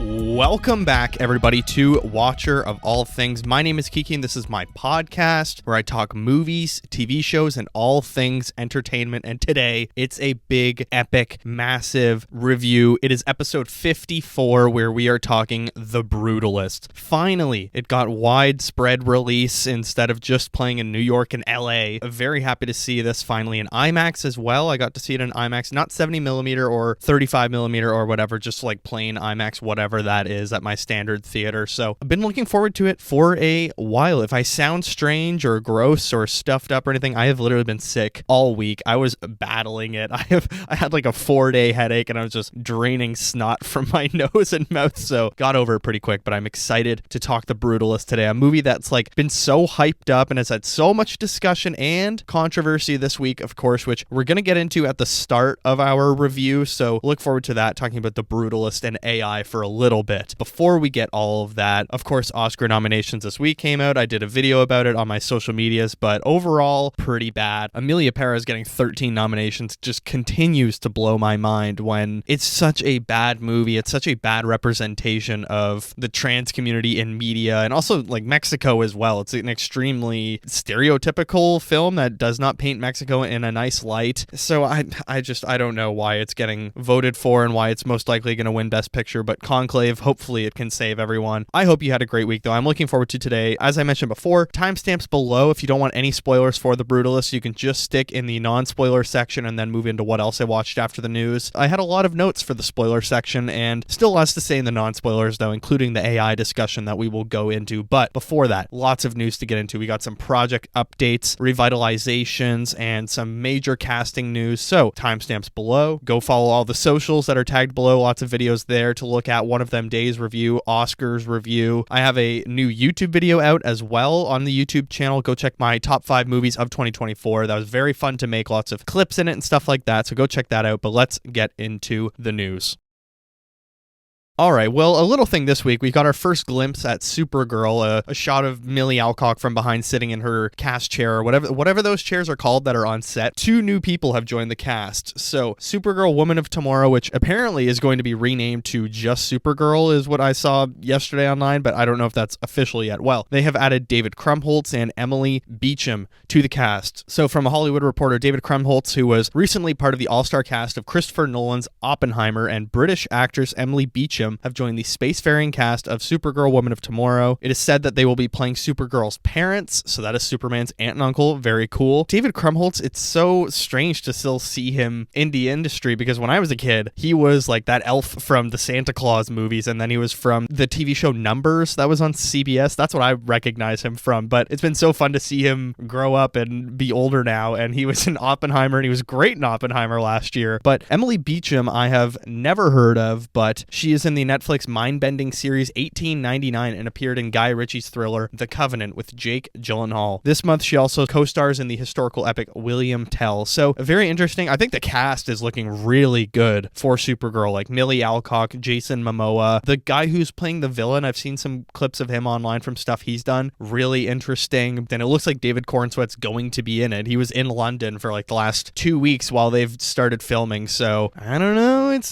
Welcome back, everybody, to Watcher of All Things. My name is Kiki, and this is my podcast where I talk movies, TV shows, and all things entertainment. And today, it's a big, epic, massive review. It is episode 54, where we are talking The Brutalist. Finally, it got widespread release instead of just playing in New York and LA. I'm very happy to see this finally in IMAX as well. I got to see it in IMAX, not 70mm or 35mm or whatever, just like plain IMAX, whatever that is at my standard theater. So I've been looking forward to it for a while. If I sound strange or gross or stuffed up or anything, I have literally been sick all week. I was battling it. I had like a 4-day headache and I was just draining snot from my nose and mouth. So got over it pretty quick, but I'm excited to talk The Brutalist today. A movie that's like been so hyped up and has had so much discussion and controversy this week, of course, which we're going to get into at the start of our review. So look forward to that, talking about The Brutalist and AI for a little bit. Before we get all of that, of course, Oscar nominations this week came out. I did a video about it on my social medias, but overall, pretty bad. Emilia Perez getting 13 nominations just continues to blow my mind when it's such a bad movie. It's such a bad representation of the trans community in media and also like Mexico as well. It's an extremely stereotypical film that does not paint Mexico in a nice light. So I don't know why it's getting voted for and why it's most likely going to win Best Picture, but Conclave, hopefully it can save everyone. I hope you had a great week, though. I'm looking forward to today. As I mentioned before, timestamps below. If you don't want any spoilers for The Brutalist, you can just stick in the non-spoiler section and then move into what else I watched after the news. I had a lot of notes for the spoiler section and still lots to say in the non-spoilers, though, including the AI discussion that we will go into. But before that, lots of news to get into. We got some project updates, revitalizations, and some major casting news. So timestamps below. Go follow all the socials that are tagged below. Lots of videos there to look at. One of them, Days Review, Oscars Review. I have a new YouTube video out as well on the YouTube channel. Go check my top 5 movies of 2024. That was very fun to make, lots of clips in it and stuff like that. So go check that out. But let's get into the news. All right, well, a little thing this week, we got our first glimpse at Supergirl, a shot of Millie Alcock from behind sitting in her cast chair, or whatever those chairs are called that are on set. 2 new people have joined the cast. So Supergirl, Woman of Tomorrow, which apparently is going to be renamed to just Supergirl, is what I saw yesterday online, but I don't know if that's official yet. Well, they have added David Krumholtz and Emily Beecham to the cast. So from a Hollywood Reporter, David Krumholtz, who was recently part of the all-star cast of Christopher Nolan's Oppenheimer, and British actress Emily Beecham have joined the spacefaring cast of Supergirl, Woman of Tomorrow. It is said that they will be playing Supergirl's parents, so that is Superman's aunt and uncle. Very cool. David Krumholtz, it's so strange to still see him in the industry, because when I was a kid, he was like that elf from the Santa Claus movies, and then he was from the TV show Numbers that was on CBS. That's what I recognize him from, but it's been so fun to see him grow up and be older now, and he was in Oppenheimer, and he was great in Oppenheimer last year. But Emily Beecham, I have never heard of, but she is in the Netflix mind-bending series 1899 and appeared in Guy Ritchie's thriller The Covenant with Jake Gyllenhaal. This month, she also co-stars in the historical epic William Tell. So very interesting. I think the cast is looking really good for Supergirl, like Millie Alcock, Jason Momoa, the guy who's playing the villain. I've seen some clips of him online from stuff he's done. Really interesting. Then it looks like David Cornsweet's going to be in it. He was in London for like the last 2 weeks while they've started filming. So I don't know. It's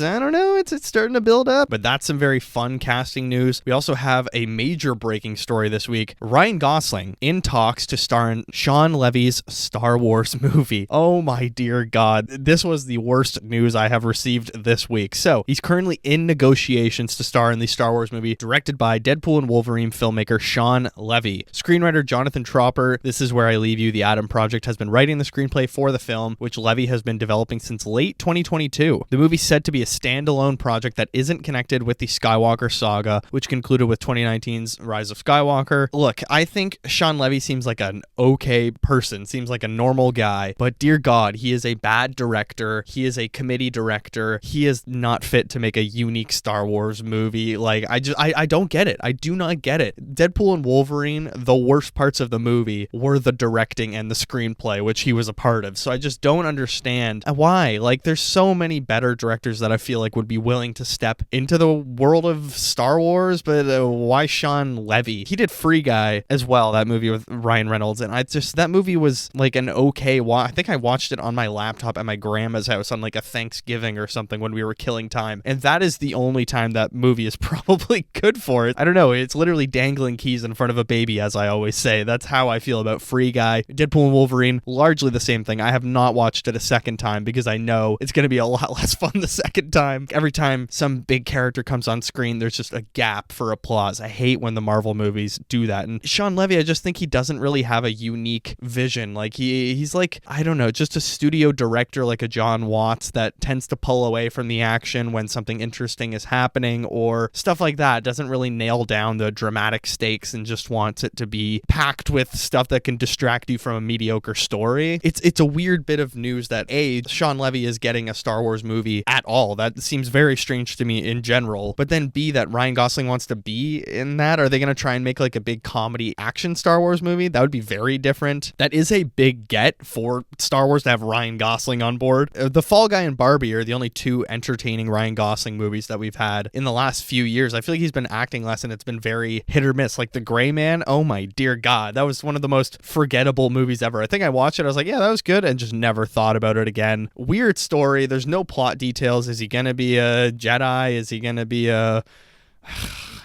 starting to build up, but that's some very fun casting news. We also have a major breaking story this week. Ryan Gosling in talks to star in Sean Levy's Star Wars movie. Oh my dear God. This was the worst news I have received this week. So he's currently in negotiations to star in the Star Wars movie directed by Deadpool and Wolverine filmmaker Sean Levy. Screenwriter Jonathan Tropper, This Is Where I Leave You, The Adam Project, has been writing the screenplay for the film, which Levy has been developing since late 2022. The movie's said to be a standalone project that isn't connected with the Skywalker saga, which concluded with 2019's Rise of Skywalker. Look, I think Sean Levy seems like an okay person, seems like a normal guy, but dear God, he is a bad director. He is a committee director. He is not fit to make a unique Star Wars movie. Like, I don't get it. I do not get it. Deadpool and Wolverine, the worst parts of the movie were the directing and the screenplay, which he was a part of. So I just don't understand why. Like, there's so many better directors that I feel like would be willing to step into the world of Star Wars, but why Sean Levy? He did Free Guy as well, that movie with Ryan Reynolds, and that movie was like an okay I think I watched it on my laptop at my grandma's house on like a Thanksgiving or something when we were killing time, and that is the only time that movie is probably good for it. I don't know, it's literally dangling keys in front of a baby, as I always say. That's how I feel about Free Guy. Deadpool and Wolverine, largely the same thing. I have not watched it a second time because I know it's going to be a lot less fun the second time. Every time some big character comes on screen, there's just a gap for applause. I hate when the Marvel movies do that. And Sean Levy, I just think he doesn't really have a unique vision. Like he's like, I don't know, just a studio director like a John Watts that tends to pull away from the action when something interesting is happening or stuff like that. Doesn't really nail down the dramatic stakes and just wants it to be packed with stuff that can distract you from a mediocre story. It's a weird bit of news that Sean Levy is getting a Star Wars movie at all. That seems very strange to me in general. But then B, that Ryan Gosling wants to be in that. Are they going to try and make like a big comedy action Star Wars movie? That would be very different. That is a big get for Star Wars to have Ryan Gosling on board. The Fall Guy and Barbie are the only two entertaining Ryan Gosling movies that we've had in the last few years. I feel like he's been acting less and it's been very hit or miss. Like The Gray Man, oh my dear God, that was one of the most forgettable movies ever. I think I watched it, I was like, yeah, that was good, and just never thought about it again. Weird story, there's no plot details. Is he gonna be a Jedi? Is he gonna be a...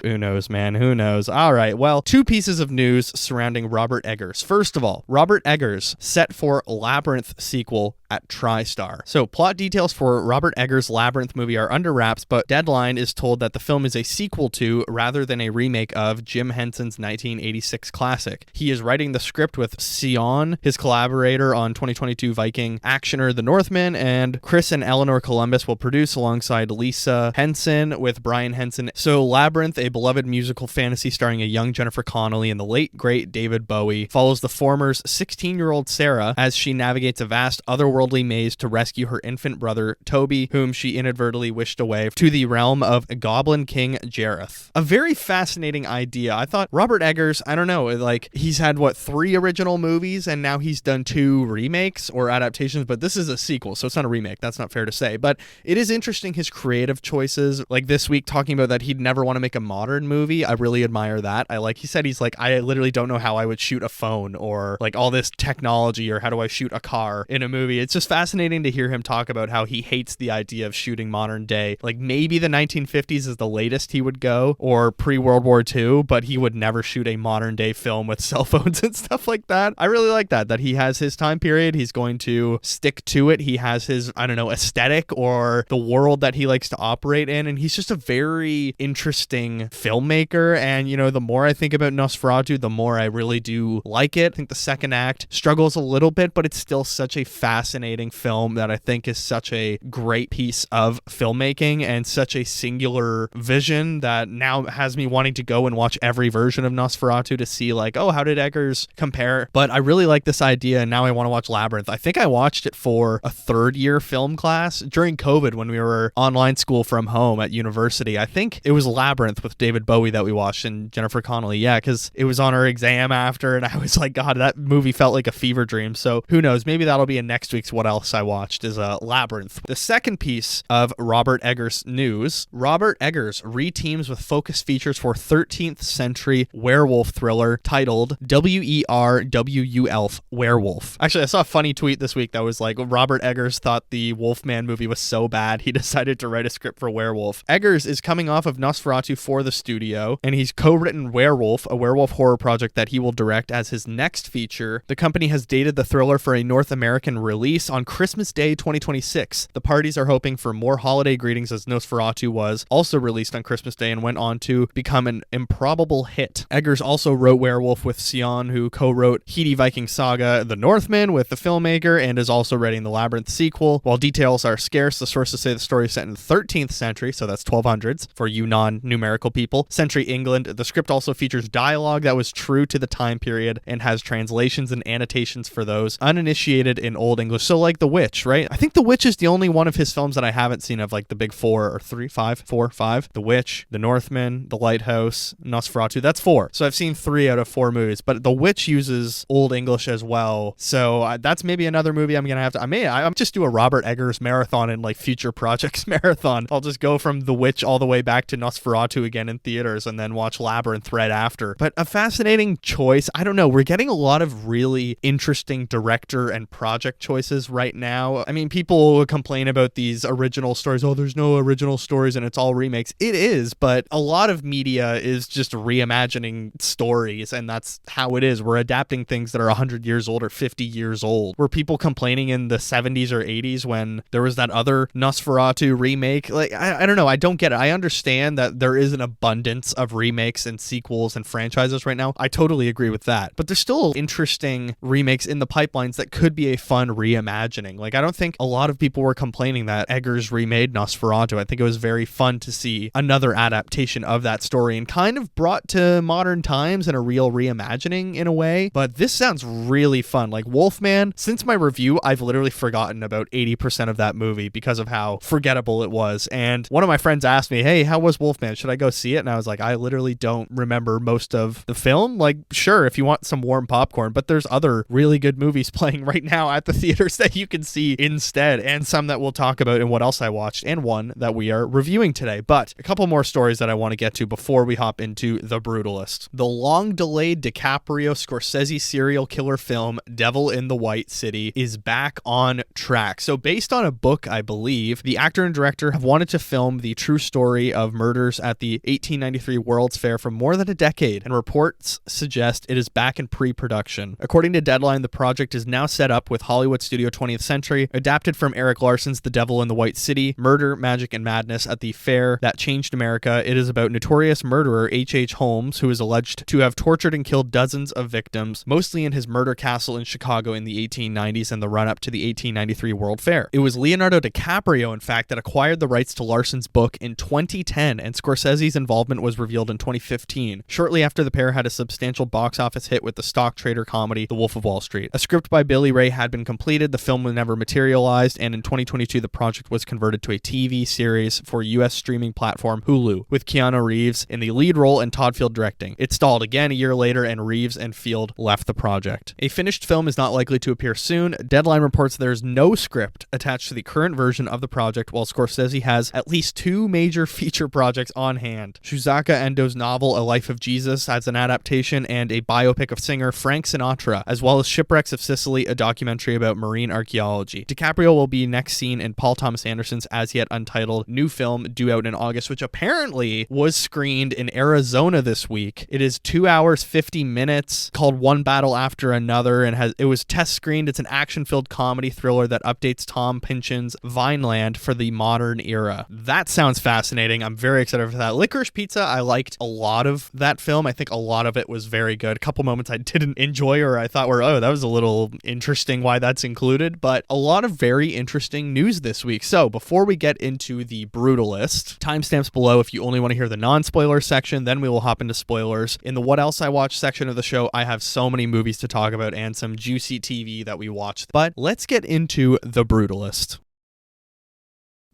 Who knows, man? Who knows? All right, well, two pieces of news surrounding Robert Eggers. First of all, Robert Eggers set for Labyrinth sequel at TriStar. So plot details for Robert Eggers' Labyrinth movie are under wraps, but Deadline is told that the film is a sequel to, rather than a remake of, Jim Henson's 1986 classic. He is writing the script with Sion, his collaborator on 2022 Viking actioner The Northman, and Chris and Eleanor Columbus will produce alongside Lisa Henson with Brian Henson. So Labyrinth, a beloved musical fantasy starring a young Jennifer Connelly and the late, great David Bowie, follows the former's 16-year-old Sarah as she navigates a vast otherworldly maze to rescue her infant brother, Toby, whom she inadvertently wished away to the realm of Goblin King Jareth. A very fascinating idea. I thought Robert Eggers, I don't know, like he's had, 3 original movies and now he's done 2 remakes or adaptations, but this is a sequel, so it's not a remake. That's not fair to say, but it is interesting his creative choices. Like this week talking about that he'd never want to make a modern movie. I really admire that. He said he's like, I literally don't know how I would shoot a phone or like all this technology or how do I shoot a car in a movie. It's just fascinating to hear him talk about how he hates the idea of shooting modern day. Like maybe the 1950s is the latest he would go, or pre-World War II, but he would never shoot a modern day film with cell phones and stuff like that. I really like that he has his time period. He's going to stick to it. He has his, I don't know, aesthetic or the world that he likes to operate in. And he's just a very interesting filmmaker. And, the more I think about Nosferatu, the more I really do like it. I think the second act struggles a little bit, but it's still such a fascinating film that I think is such a great piece of filmmaking and such a singular vision that now has me wanting to go and watch every version of Nosferatu to see like, oh, how did Eggers compare? But I really like this idea, and now I want to watch Labyrinth. I think I watched it for a third-year film class during COVID when we were online school from home at university. I think it was Labyrinth with David Bowie that we watched and Jennifer Connelly. Yeah, because it was on our exam after, and I was like, God, that movie felt like a fever dream. So who knows? Maybe that'll be in next week's What Else I Watched is Labyrinth. The second piece of Robert Eggers news, Robert Eggers reteams with Focus Features for 13th century werewolf thriller titled WERWULF Werewolf. Actually, I saw a funny tweet this week that was like, Robert Eggers thought the Wolfman movie was so bad he decided to write a script for Werewolf. Eggers is coming off of Nosferatu for the studio, and he's co-written Werewolf, a werewolf horror project that he will direct as his next feature. The company has dated the thriller for a North American release on Christmas Day 2026. The parties are hoping for more holiday greetings, as Nosferatu was also released on Christmas Day and went on to become an improbable hit. Eggers also wrote Werewolf with Sion, who co-wrote Heedy Viking Saga The Northman with the filmmaker and is also writing the Labyrinth sequel. While details are scarce, the sources say the story is set in the 13th century, so that's 1200s for you non-numerical people. Century England. The script also features dialogue that was true to the time period and has translations and annotations for those uninitiated in Old English. So like The Witch, right? I think The Witch is the only one of his films that I haven't seen of like the big four or five. The Witch, The Northman, The Lighthouse, Nosferatu. That's 4. So I've seen 3 out of 4 movies, but The Witch uses Old English as well. So that's maybe another movie I'm gonna have to. I'm just do a Robert Eggers marathon and like future projects marathon. I'll just go from The Witch all the way back to Nosferatu again in theaters and then watch Labyrinth right after. But a fascinating choice. I don't know. We're getting a lot of really interesting director and project choices right now. I mean, people complain about these original stories. Oh, there's no original stories and it's all remakes. It is, but a lot of media is just reimagining stories, and that's how it is. We're adapting things that are 100 years old or 50 years old. Were people complaining in the 70s or 80s when there was that other Nosferatu remake? Like, I don't know. I don't get it. I understand that there is an abundance of remakes and sequels and franchises right now. I totally agree with that. But there's still interesting remakes in the pipelines that could be a fun reimagining. Like, I don't think a lot of people were complaining that Eggers remade Nosferatu. I think it was very fun to see another adaptation of that story and kind of brought to modern times and a real reimagining in a way. But this sounds really fun. Like Wolfman, since my review, I've literally forgotten about 80% of that movie because of how forgettable it was. And one of my friends asked me, hey, how was Wolfman? Should I go see it? And I was like, I literally don't remember most of the film. Like, sure, if you want some warm popcorn, but there's other really good movies playing right now at the theaters that you can see instead, and some that we'll talk about in what else I watched, and one that we are reviewing today. But a couple more stories that I want to get to before we hop into The Brutalist. The long-delayed DiCaprio Scorsese serial killer film Devil in the White City is back on track. So based on a book, I believe, the actor and director have wanted to film the true story of murders at the 1893 World's Fair for more than a decade, and reports suggest it is back in pre-production. According to Deadline, the project is now set up with Hollywood studio 20th Century, adapted from Eric Larson's The Devil in the White City, Murder, Magic, and Madness at the Fair That Changed America. It is about notorious murderer H.H. Holmes, who is alleged to have tortured and killed dozens of victims, mostly in his murder castle in Chicago in the 1890s and the run-up to the 1893 World Fair. It was Leonardo DiCaprio, in fact, that acquired the rights to Larson's book in 2010, and Scorsese's involvement was revealed in 2015, shortly after the pair had a substantial box office hit with the stock trader comedy The Wolf of Wall Street. A script by Billy Ray had been completed, the film never materialized, and in 2022 the project was converted to a TV series for US streaming platform Hulu, with Keanu Reeves in the lead role and Todd Field directing. It stalled again a year later, and Reeves and Field left the project. A finished film is not likely to appear soon. Deadline reports there's no script attached to the current version of the project, while Scorsese has at least 2 major feature projects on hand. Shusaku Endo's novel A Life of Jesus as an adaptation, and a biopic of singer Frank Sinatra, as well as Shipwrecks of Sicily, a documentary about marine archaeology. DiCaprio will be next seen in Paul Thomas Anderson's as yet untitled new film due out in August, which apparently was screened in Arizona this week. It is 2 hours 50 minutes, called One Battle After Another, and it was test screened. It's an action-filled comedy thriller that updates Tom Pynchon's Vineland for the modern era. That sounds fascinating. I'm very excited for that. Licorice Pizza, I liked a lot of that film. I think a lot of it was very good. A couple moments I didn't enjoy, or I thought were, oh, that was a little interesting why that's included, but a lot of very interesting news this week. So before we get into The Brutalist, timestamps below if you only want to hear the non-spoiler section, then we will hop into spoilers. In the What Else I Watched section of the show, I have so many movies to talk about and some juicy TV that we watched, but let's get into The Brutalist.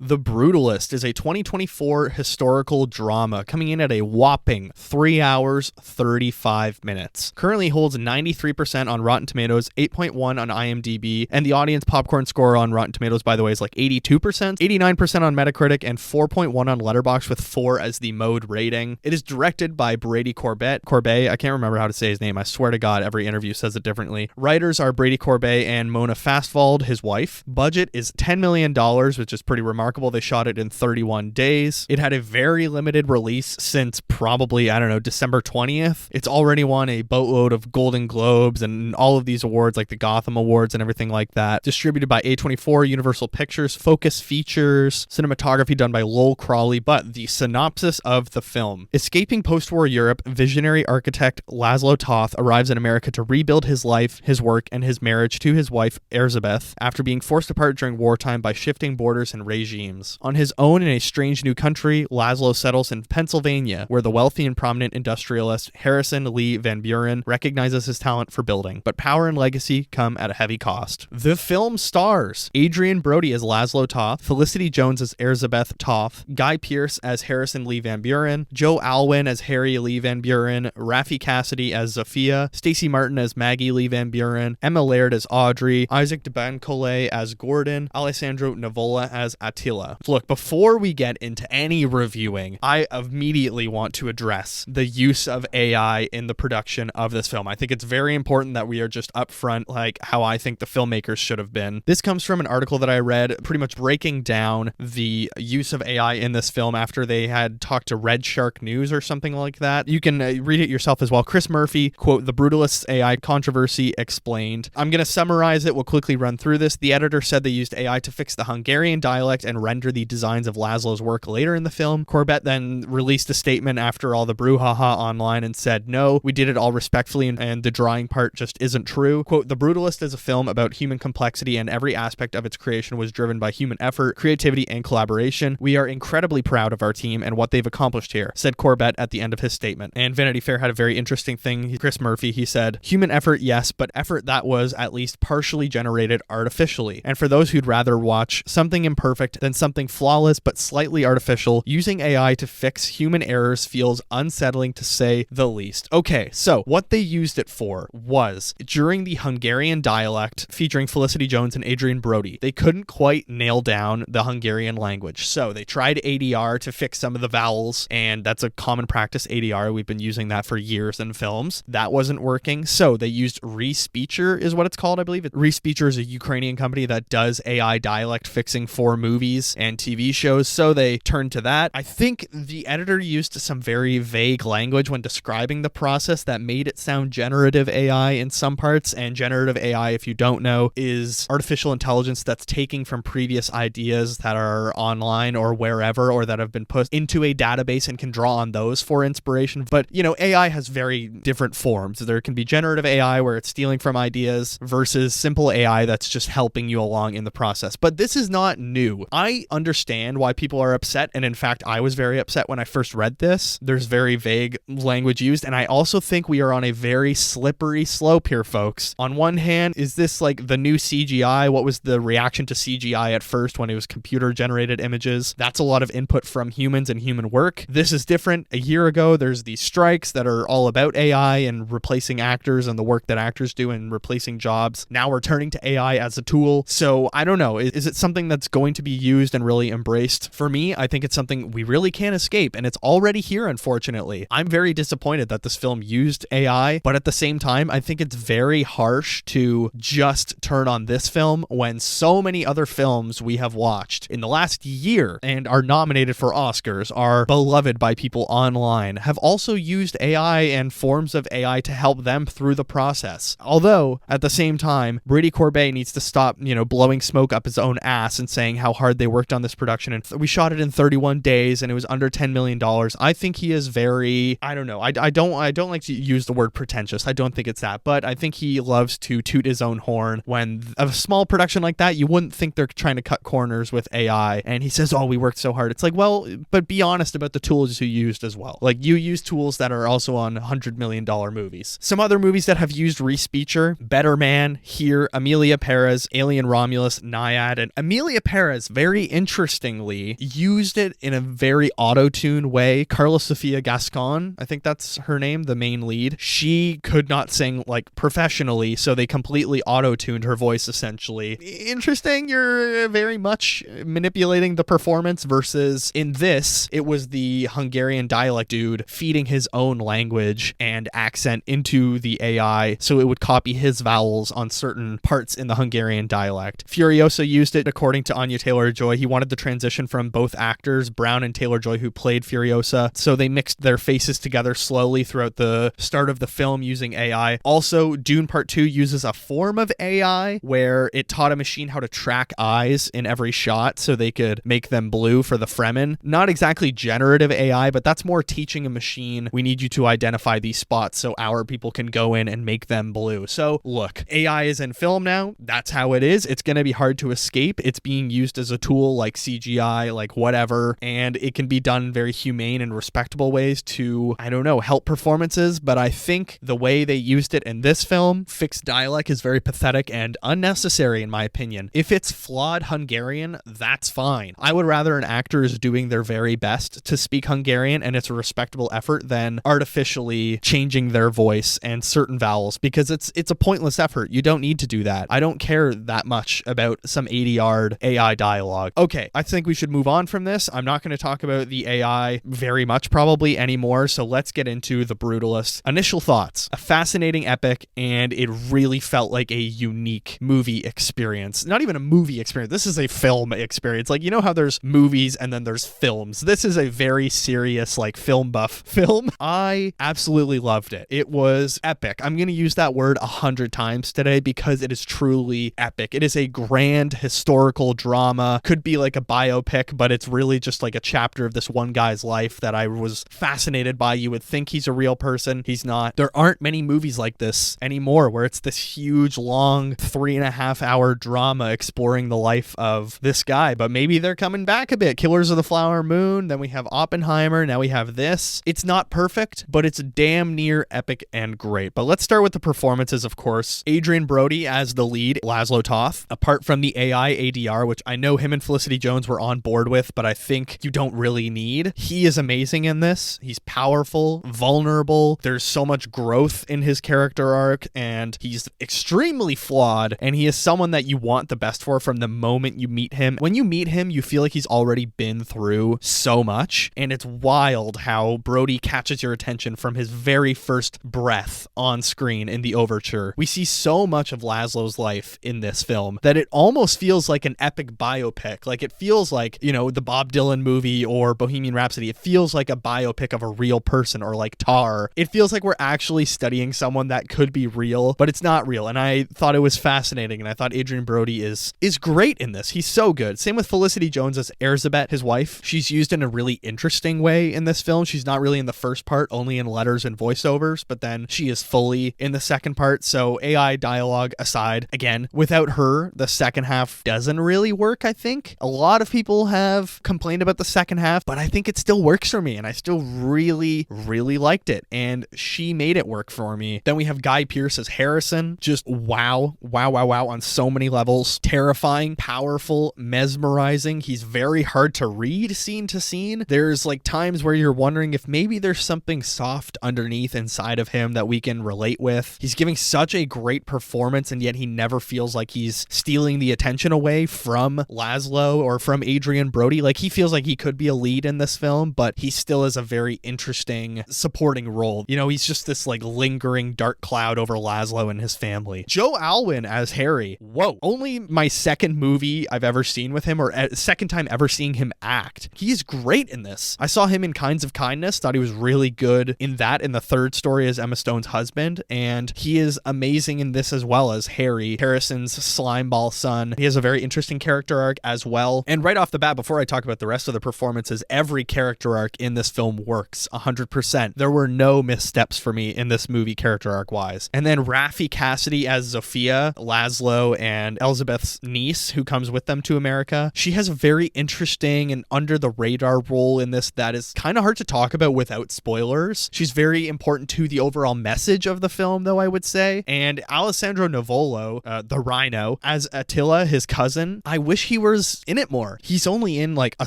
The Brutalist is a 2024 historical drama coming in at a whopping 3 hours, 35 minutes. Currently holds 93% on Rotten Tomatoes, 8.1 on IMDb, and the audience popcorn score on Rotten Tomatoes, by the way, is like 82%, 89% on Metacritic, and 4.1 on Letterboxd, with 4 as the mode rating. It is directed by Brady Corbet. I can't remember how to say his name. I swear to God, every interview says it differently. Writers are Brady Corbet and Mona Fastwald, his wife. Budget is $10 million, which is pretty remarkable. They shot it in 31 days. It had a very limited release since probably, December 20th. It's already won a boatload of Golden Globes and all of these awards, like the Gotham Awards and everything like that. Distributed by A24, Universal Pictures, Focus Features, cinematography done by Lowell Crawley. But the synopsis of the film: escaping post-war Europe, visionary architect Laszlo Toth arrives in America to rebuild his life, his work, and his marriage to his wife, Erzsébet, after being forced apart during wartime by shifting borders and regimes regimes. On his own in a strange new country, Laszlo settles in Pennsylvania, where the wealthy and prominent industrialist Harrison Lee Van Buren recognizes his talent for building, but power and legacy come at a heavy cost. The film stars Adrian Brody as Laszlo Toth, Felicity Jones as Elizabeth Toth, Guy Pearce as Harrison Lee Van Buren, Joe Alwyn as Harry Lee Van Buren, Raffi Cassidy as Zofia, Stacey Martin as Maggie Lee Van Buren, Emma Laird as Audrey, Isaac Debancole as Gordon, Alessandro Nivola as Attila. Look, before we get into any reviewing, I immediately want to address the use of AI in the production of this film. I think it's very important that we are just upfront, like how I think the filmmakers should have been. This comes from an article that I read pretty much breaking down the use of AI in this film after they had talked to Red Shark News or something like that. You can read it yourself as well. Chris Murphy, quote, "The Brutalist AI controversy explained." I'm going to summarize it. We'll quickly run through this. The editor said they used AI to fix the Hungarian dialect and render the designs of Laszlo's work later in the film. Corbett then released a statement after all the brouhaha online and said, "No, we did it all respectfully and the drawing part just isn't true." Quote, "The Brutalist is a film about human complexity and every aspect of its creation was driven by human effort, creativity, and collaboration. We are incredibly proud of our team and what they've accomplished here," said Corbett at the end of his statement. And Vanity Fair had a very interesting thing. Chris Murphy, he said, "Human effort, yes, but effort that was at least partially generated artificially. And for those who'd rather watch something imperfect than something flawless but slightly artificial, using AI to fix human errors feels unsettling to say the least." Okay, so what they used it for was during the Hungarian dialect featuring Felicity Jones and Adrian Brody, they couldn't quite nail down the Hungarian language. So they tried ADR to fix some of the vowels, and that's a common practice, ADR. We've been using that for years in films. That wasn't working. So they used Respeecher is what it's called, I believe. Respeecher is a Ukrainian company that does AI dialect fixing for movies and TV shows. So they turned to that. I think the editor used some very vague language when describing the process that made it sound generative AI in some parts. And generative AI, if you don't know, is artificial intelligence that's taking from previous ideas that are online or wherever or that have been put into a database and can draw on those for inspiration. But, you know, AI has very different forms. There can be generative AI where it's stealing from ideas versus simple AI that's just helping you along in the process. But this is not new. I understand why people are upset. And in fact, I was very upset when I first read this. There's very vague language used. And I also think we are on a very slippery slope here, folks. On one hand, is this like the new CGI? What was the reaction to CGI at first when it was computer generated images? That's a lot of input from humans and human work. This is different. A year ago, there's these strikes that are all about AI and replacing actors and the work that actors do and replacing jobs. Now we're turning to AI as a tool. So I don't know. Is it something that's going to be used and really embraced? For me, I think it's something we really can't escape, and it's already here, unfortunately. I'm very disappointed that this film used AI, but at the same time, I think it's very harsh to just turn on this film when so many other films we have watched in the last year and are nominated for Oscars, are beloved by people online, have also used AI and forms of AI to help them through the process. Although, at the same time, Brady Corbet needs to stop, blowing smoke up his own ass and saying how hard they worked on this production. And we shot it in 31 days and it was under $10 million. I think he is very, I don't know. I don't like to use the word pretentious. I don't think it's that, but I think he loves to toot his own horn. When a small production like that, you wouldn't think they're trying to cut corners with AI. And he says, "Oh, we worked so hard." It's like, well, but be honest about the tools you used as well. Like, you use tools that are also on $100 million movies. Some other movies that have used Respeecher: Better Man, Here, Amelia Perez, Alien Romulus, Naiad. And Amelia Perez, very interestingly, used it in a very auto-tune way. Carla Sofia Gascon, I think that's her name, the main lead. She could not sing like professionally, so they completely auto-tuned her voice essentially. Interesting. You're very much manipulating the performance versus in this, it was the Hungarian dialect dude feeding his own language and accent into the AI so it would copy his vowels on certain parts in the Hungarian dialect. Furiosa used it according to Anya Taylor-Joy. He wanted the transition from both actors, Brown and Taylor-Joy, who played Furiosa, so they mixed their faces together slowly throughout the start of the film using AI. Also, Dune Part 2 uses a form of AI where it taught a machine how to track eyes in every shot so they could make them blue for the Fremen. Not exactly generative AI, but that's more teaching a machine, we need you to identify these spots so our people can go in and make them blue. So look, AI is in film now. That's how it is. It's going to be hard to escape. It's being used as a tool like CGI, like whatever, and it can be done in very humane and respectable ways to, I don't know, help performances. But I think the way they used it in this film, fixed dialect, is very pathetic and unnecessary in my opinion. If it's flawed Hungarian, that's fine. I would rather an actor is doing their very best to speak Hungarian and it's a respectable effort than artificially changing their voice and certain vowels, because it's a pointless effort. You don't need to do that. I don't care that much about some 80-yard AI dialogue. Okay, I think we should move on from this. I'm not going to talk about the AI very much probably anymore, so let's get into The Brutalist. Initial thoughts: a fascinating epic, and it really felt like a unique movie experience. Not even a movie experience. This is a film experience. Like, you know how there's movies and then there's films? This is a very serious, like, film buff film. I absolutely loved it. It was epic. I'm going to use that word 100 times today because it is truly epic. It is a grand historical drama. Could be like a biopic, but it's really just like a chapter of this one guy's life that I was fascinated by. You would think he's a real person. He's not. There aren't many movies like this anymore where it's this huge, long 3.5-hour drama exploring the life of this guy. But maybe they're coming back a bit. Killers of the Flower Moon. Then we have Oppenheimer. Now we have this. It's not perfect, but it's damn near epic and great. But let's start with the performances, of course. Adrian Brody as the lead, Laszlo Toth. Apart from the AI ADR, which I know him and Felicity Jones were on board with, but I think you don't really need. He is amazing in this. He's powerful, vulnerable. There's so much growth in his character arc, and he's extremely flawed, and he is someone that you want the best for from the moment you meet him. When you meet him, you feel like he's already been through so much, and it's wild how Brody catches your attention from his very first breath on screen in the overture. We see so much of Laszlo's life in this film that it almost feels like an epic biopic. Like, it feels like, you know, the Bob Dylan movie or Bohemian Rhapsody. It feels like a biopic of a real person, or like Tar. It feels like we're actually studying someone that could be real, but it's not real. And I thought it was fascinating, and I thought Adrian Brody is great in this. He's so good. Same with Felicity Jones as Erzsébet, his wife. She's used in a really interesting way in this film. She's not really in the first part, only in letters and voiceovers, but then she is fully in the second part. So AI dialogue aside, again, without her, the second half doesn't really work, I think. A lot of people have complained about the second half, but I think it still works for me, and I still really, really liked it, and she made it work for me. Then we have Guy Pearce as Harrison. Just wow on so many levels. Terrifying, powerful, mesmerizing. He's very hard to read scene to scene. There's like times where you're wondering if maybe there's something soft underneath inside of him that we can relate with. He's giving such a great performance, and yet he never feels like he's stealing the attention away from Laszlo or from Adrian Brody. Like, he feels like he could be a lead in this film, but he still is a very interesting supporting role. You know, he's just this like lingering dark cloud over Laszlo and his family. Joe Alwyn as Harry. Whoa. Only my second movie I've ever seen with him, or second time ever seeing him act. He's great in this. I saw him in Kinds of Kindness, thought he was really good in that, in The Third Story as Emma Stone's husband, and he is amazing in this as well as Harry, Harrison's slimeball son. He has a very interesting character arc as well. And right off the bat, before I talk about the rest of the performances, every character arc in this film works 100%. There were no missteps for me in this movie character arc wise. And then Raffi Cassidy as Zofia, Laszlo and Elizabeth's niece, who comes with them to America. She has a very interesting and under the radar role in this that is kind of hard to talk about without spoilers. She's very important to the overall message of the film, though, I would say. And Alessandro Navolo, the Rhino, as Attila, his cousin, I wish he was in it more. He's only in like a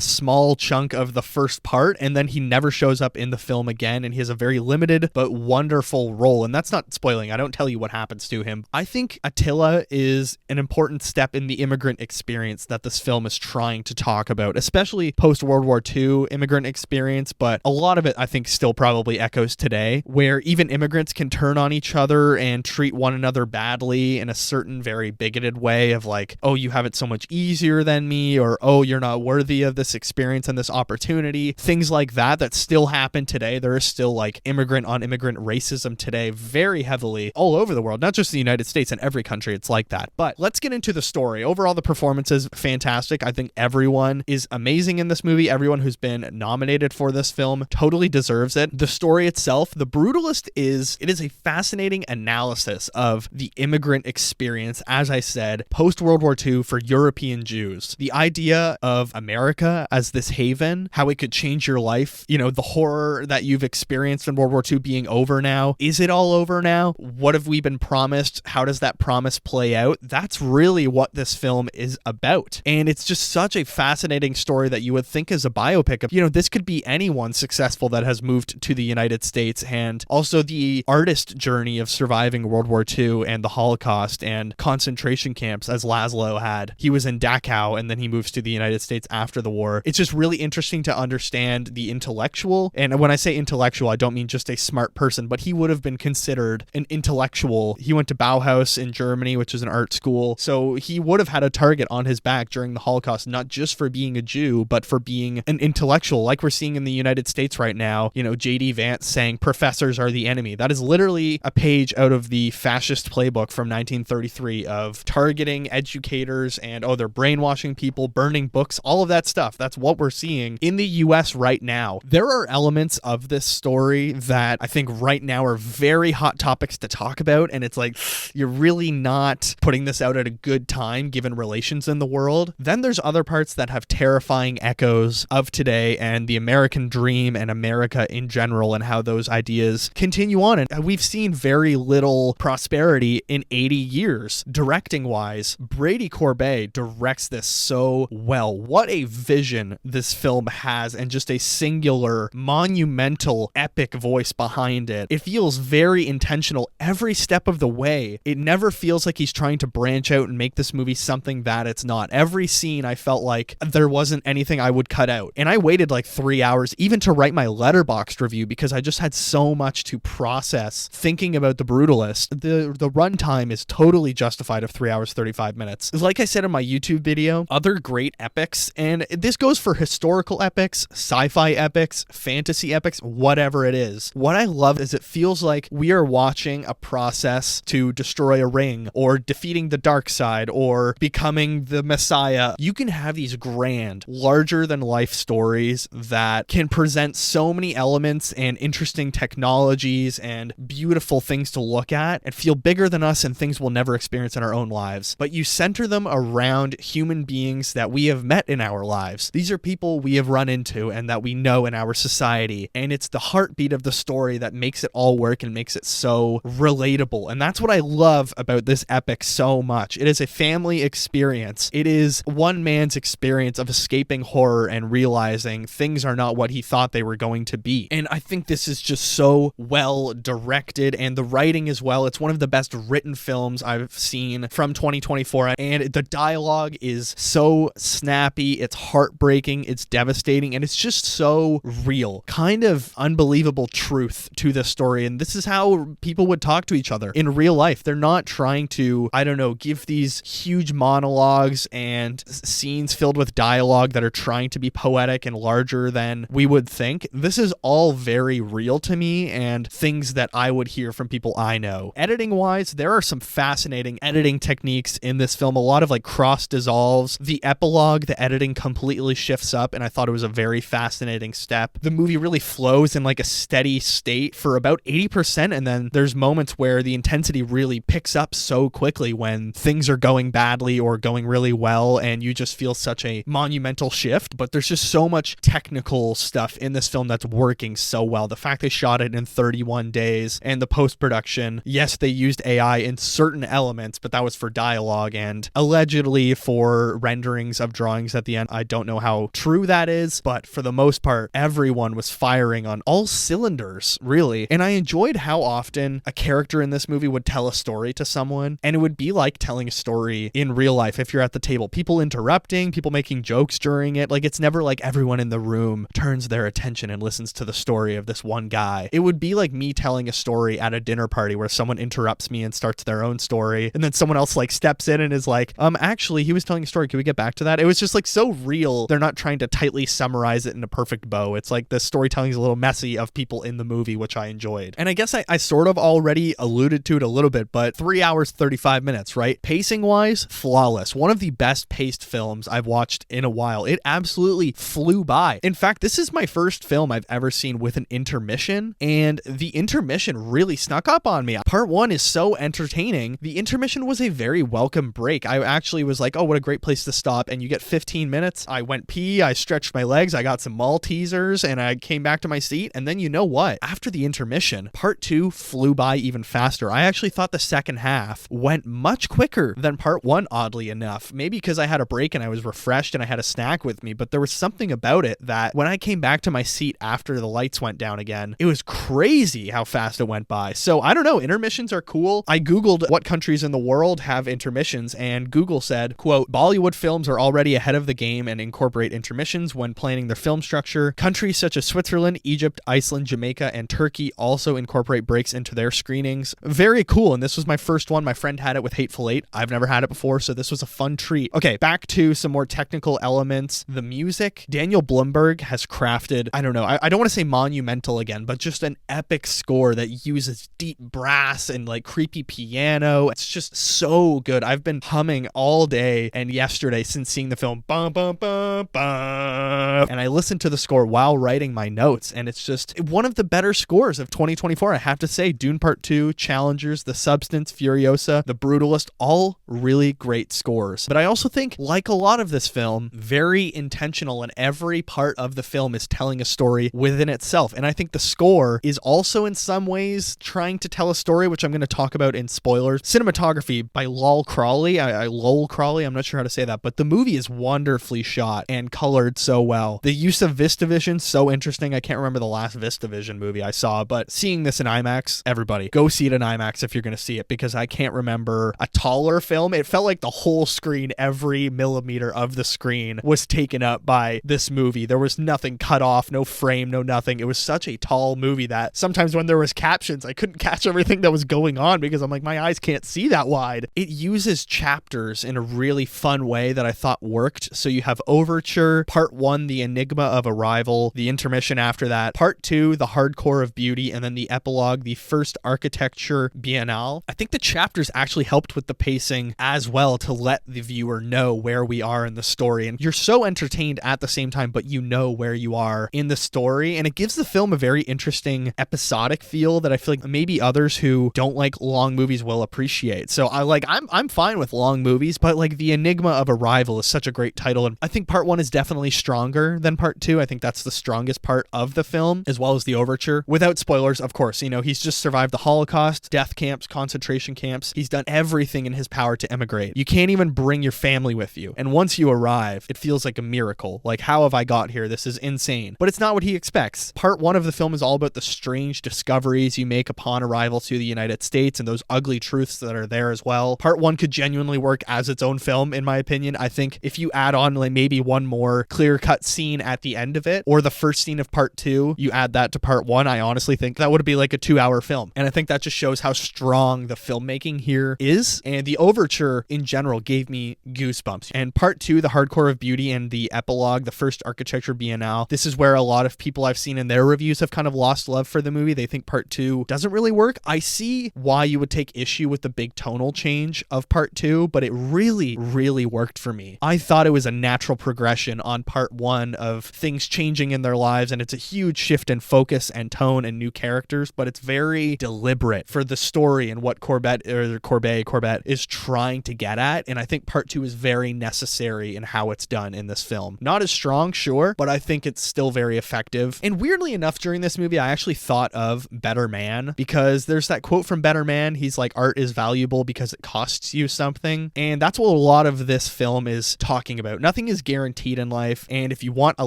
small chunk of the first part, and then he never shows up in the film again, and he has a very limited but wonderful role. And that's not spoiling. I don't tell you what happens to him. I think Attila is an important step in the immigrant experience that this film is trying to talk about, especially post-World War II immigrant experience, but a lot of it I think still probably echoes today, where even immigrants can turn on each other and treat one another badly in a certain very bigoted way of like, oh, you have it so much easier than me, or oh, you're not worthy of this experience and this opportunity. Things like that still happen today. There is still like immigrant on immigrant racism today very heavily all over the world, not just the United States. In every country it's like that. But let's get into the story. Overall, the performance is fantastic. I think everyone is amazing in this movie. Everyone who's been nominated for this film totally deserves it. The story itself, The Brutalist, is a fascinating analysis of the immigrant experience, as I said, post-World War II for European Jews. Holocaust. The idea of America as this haven, how it could change your life, the horror that you've experienced in World War II being over now. Is it all over now? What have we been promised? How does that promise play out? That's really what this film is about. And it's just such a fascinating story that you would think is a biopic of, this could be anyone successful that has moved to the United States, and also the artist journey of surviving World War II and the Holocaust and concentration camps, as Laszlo had. He was in Dachau and then he moves to the United States after the war. It's just really interesting to understand the intellectual. And when I say intellectual, I don't mean just a smart person, but he would have been considered an intellectual. He went to Bauhaus in Germany, which is an art school. So he would have had a target on his back during the Holocaust, not just for being a Jew, but for being an intellectual, like we're seeing in the United States right now. J.D. Vance saying professors are the enemy. That is literally a page out of the fascist playbook from 1933 of targeting educators and, they're brainwashing people, burning books, all of that stuff. That's what we're seeing in the U.S. right now. There are elements of this story that I think right now are very hot topics to talk about, and it's like, you're really not putting this out at a good time given relations in the world. Then there's other parts that have terrifying echoes of today and the American dream and America in general, and how those ideas continue on. And we've seen very little prosperity in 80 years. Directing wise, Brady Corbet directs this so well. What a vision this film has, and just a singular, monumental, epic voice behind it. It feels very intentional every step of the way. It never feels like he's trying to branch out and make this movie something that it's not. Every scene I felt like there wasn't anything I would cut out. And I waited like 3 hours even to write my Letterboxd review because I just had so much to process thinking about The Brutalist. The runtime is totally justified of 3 hours 35 minutes. Like I said in my YouTube video, other great epics, and this goes for historical epics, sci-fi epics, fantasy epics, whatever it is. What I love is it feels like we are watching a process to destroy a ring, or defeating the dark side, or becoming the Messiah. You can have these grand, larger than life stories that can present so many elements and interesting technologies and beautiful things to look at and feel bigger than us and things we'll never experience in our own lives. But you center them around human beings that we have met in our lives. These are people we have run into and that we know in our society. And it's the heartbeat of the story that makes it all work and makes it so relatable. And that's what I love about this epic so much. It is a family experience. It is one man's experience of escaping horror and realizing things are not what he thought they were going to be. And I think this is just so well directed, and the writing as well. It's one of the best written films I've seen from 2024, and the dialogue is so snappy, it's heartbreaking, it's devastating, and it's just so real. Kind of unbelievable truth to this story, and this is how people would talk to each other in real life. They're not trying to, give these huge monologues and scenes filled with dialogue that are trying to be poetic and larger than we would think. This is all very real to me and things that I would hear from people I know. Editing wise, there are some fascinating editing techniques in this film. A lot of cross dissolves. The epilogue, the editing completely shifts up, and I thought it was a very fascinating step. The movie really flows in a steady state for about 80%, and then there's moments where the intensity really picks up so quickly when things are going badly or going really well, and you just feel such a monumental shift. But there's just so much technical stuff in this film that's working so well. The fact they shot it in 31 days, and the post-production, yes, they used AI in certain elements, but that was for dialogue and allegedly for renderings of drawings at the end. I don't know how true that is, but for the most part, everyone was firing on all cylinders, really. And I enjoyed how often a character in this movie would tell a story to someone, and it would be like telling a story in real life if you're at the table. People interrupting, people making jokes during it. It's never like everyone in the room turns their attention and listens to the story of this one guy. It would be like me telling a story at a dinner party where someone interrupts me and starts their own story, and then someone else steps in and is actually, he was telling a story. Can we get back to that? It was just so real. They're not trying to tightly summarize it in a perfect bow. It's the storytelling is a little messy of people in the movie, which I enjoyed. And I guess I sort of already alluded to it a little bit, but 3 hours, 35 minutes, right? Pacing wise, flawless. One of the best paced films I've watched in a while. It absolutely flew by. In fact, this is my first film I've ever seen with an intermission, and the intermission really snuck up on me. Part one is so entertaining. The intermission was a very welcome break. I actually was oh, what a great place place to stop, and you get 15 minutes. I went pee, I stretched my legs, I got some Maltesers, and I came back to my seat. And then you know what? After the intermission, part 2 flew by even faster. I actually thought the second half went much quicker than part 1, oddly enough. Maybe because I had a break and I was refreshed and I had a snack with me, but there was something about it that when I came back to my seat after the lights went down again, it was crazy how fast it went by. So I don't know, intermissions are cool. I Googled what countries in the world have intermissions, and Google said, quote, Bollywood films are already ahead of the game and incorporate intermissions when planning their film structure. Countries such as Switzerland, Egypt, Iceland, Jamaica, and Turkey also incorporate breaks into their screenings. Very cool, and this was my first one. My friend had it with Hateful Eight. I've never had it before, so this was a fun treat. Okay, back to some more technical elements. The music, Daniel Blumberg has crafted, I don't know, I don't want to say monumental again, but just an epic score that uses deep brass and like creepy piano. It's just so good. I've been humming all day and yesterday since seeing the film. Bum, bum, bum, bum. And I listened to the score while writing my notes, and it's just one of the better scores of 2024. I have to say, Dune Part 2, Challengers, The Substance, Furiosa, The Brutalist, all really great scores. But I also think, like a lot of this film, very intentional, and every part of the film is telling a story within itself. And I think the score is also in some ways trying to tell a story, which I'm going to talk about in spoilers. Cinematography by Lol Crawley. Lol Crawley, I'm not sure how to say that, but the movie is wonderfully shot and colored so well. The use of VistaVision, so interesting. I can't remember the last VistaVision movie I saw, but seeing this in IMAX, everybody, go see it in IMAX if you're going to see it, because I can't remember a taller film. It felt like the whole screen, every millimeter of the screen was taken up by this movie. There was nothing cut off, no frame, no nothing. It was such a tall movie that sometimes when there was captions, I couldn't catch everything that was going on because I'm like, my eyes can't see that wide. It uses chapters in a really fun way that I thought worked. So you have Overture, Part 1, The Enigma of Arrival, the intermission after that, Part 2, The Hardcore of Beauty, and then the epilogue, The First Architecture Biennale. I think the chapters actually helped with the pacing as well to let the viewer know where we are in the story. And you're so entertained at the same time, but you know where you are in the story. And it gives the film a very interesting episodic feel that I feel like maybe others who don't like long movies will appreciate. So I'm fine with long movies, but like The Enigma of Arrival is such a great title. And I think Part 1 is definitely stronger than Part 2. I think that's the strongest part of the film, as well as the overture. Without spoilers, of course, you know, he's just survived the Holocaust, death camps, concentration camps. He's done everything in his power to emigrate. You can't even bring your family with you. And once you arrive, it feels like a miracle. Like, how have I got here? This is insane. But it's not what he expects. Part 1 of the film is all about the strange discoveries you make upon arrival to the United States and those ugly truths that are there as well. Part 1 could genuinely work as its own film, in my opinion. I think if you add on like maybe one more clear-cut scene at the end of it, or the first scene of Part 2, you add that to Part 1, I honestly think that would be like a 2-hour film. And I think that just shows how strong the filmmaking here is. And the overture in general gave me goosebumps. And Part 2, The Hardcore of Beauty, and the epilogue, The First Architecture Biennale, this is where a lot of people I've seen in their reviews have kind of lost love for the movie. They think Part 2 doesn't really work. I see why you would take issue with the big tonal change of Part 2, but it really, really worked for me. I thought it was a natural progression on Part 1 of things changing in their lives, and it's a huge shift in focus and tone and new characters, but it's very deliberate for the story and what Corbett is trying to get at, and I think Part 2 is very necessary in how it's done in this film. Not as strong, sure, but I think it's still very effective. And weirdly enough, during this movie, I actually thought of Better Man, because there's that quote from Better Man. He's like, art is valuable because it costs you something. And that's what a lot of this film is talking about. Nothing is guaranteed in life. And if you want a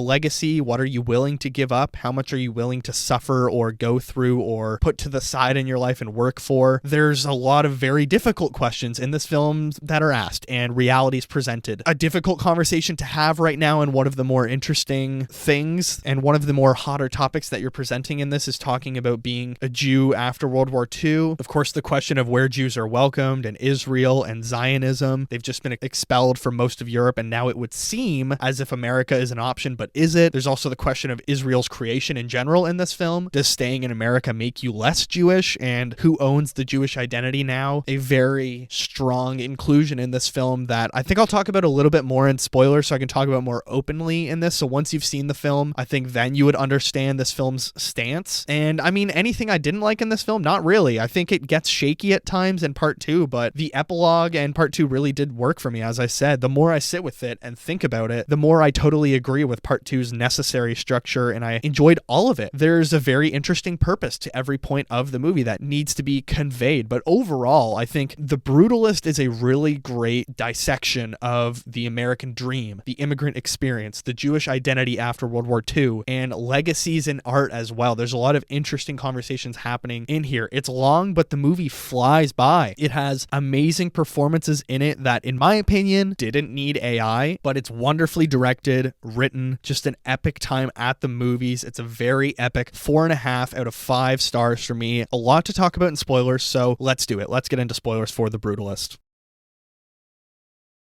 legacy, what are you willing to give up? How much are you willing to suffer or go through or put to the side in your life and work for? There's a lot of very difficult questions in this film that are asked and realities presented. A difficult conversation to have right now, and one of the more interesting things and one of the more hotter topics that you're presenting in this is talking about being a Jew after World War II. Of course, the question of where Jews are welcomed, and Israel and Zionism. They've just been expelled from most of Europe, and now it would seem as if America is an option, but is it? There's also the question of Israel's creation in general in this film. Does staying in America make you less Jewish? And who owns the Jewish identity now? A very strong inclusion in this film that I think I'll talk about a little bit more in spoilers, so I can talk about more openly in this. So once you've seen the film, I think then you would understand this film's stance. And I mean, anything I didn't like in this film? Not really. I think it gets shaky at times in Part 2, but the epilogue and Part 2 really did work for me, as I said, the more I sit with it and think about it, the more I totally agree with part two's necessary structure, and I enjoyed all of it. There's a very interesting purpose to every point of the movie that needs to be conveyed, but overall, I think The Brutalist is a really great dissection of the American dream, the immigrant experience, the Jewish identity after World War II, and legacies in art as well. There's a lot of interesting conversations happening in here. It's long, but the movie flies by. It has amazing performances in it that, in my opinion, didn't need AI, but it's wonderfully directed, written, just an epic time at the movies. It's a very epic 4.5 out of 5 stars for me. A lot to talk about in spoilers, so let's do it. Let's get into spoilers for The Brutalist.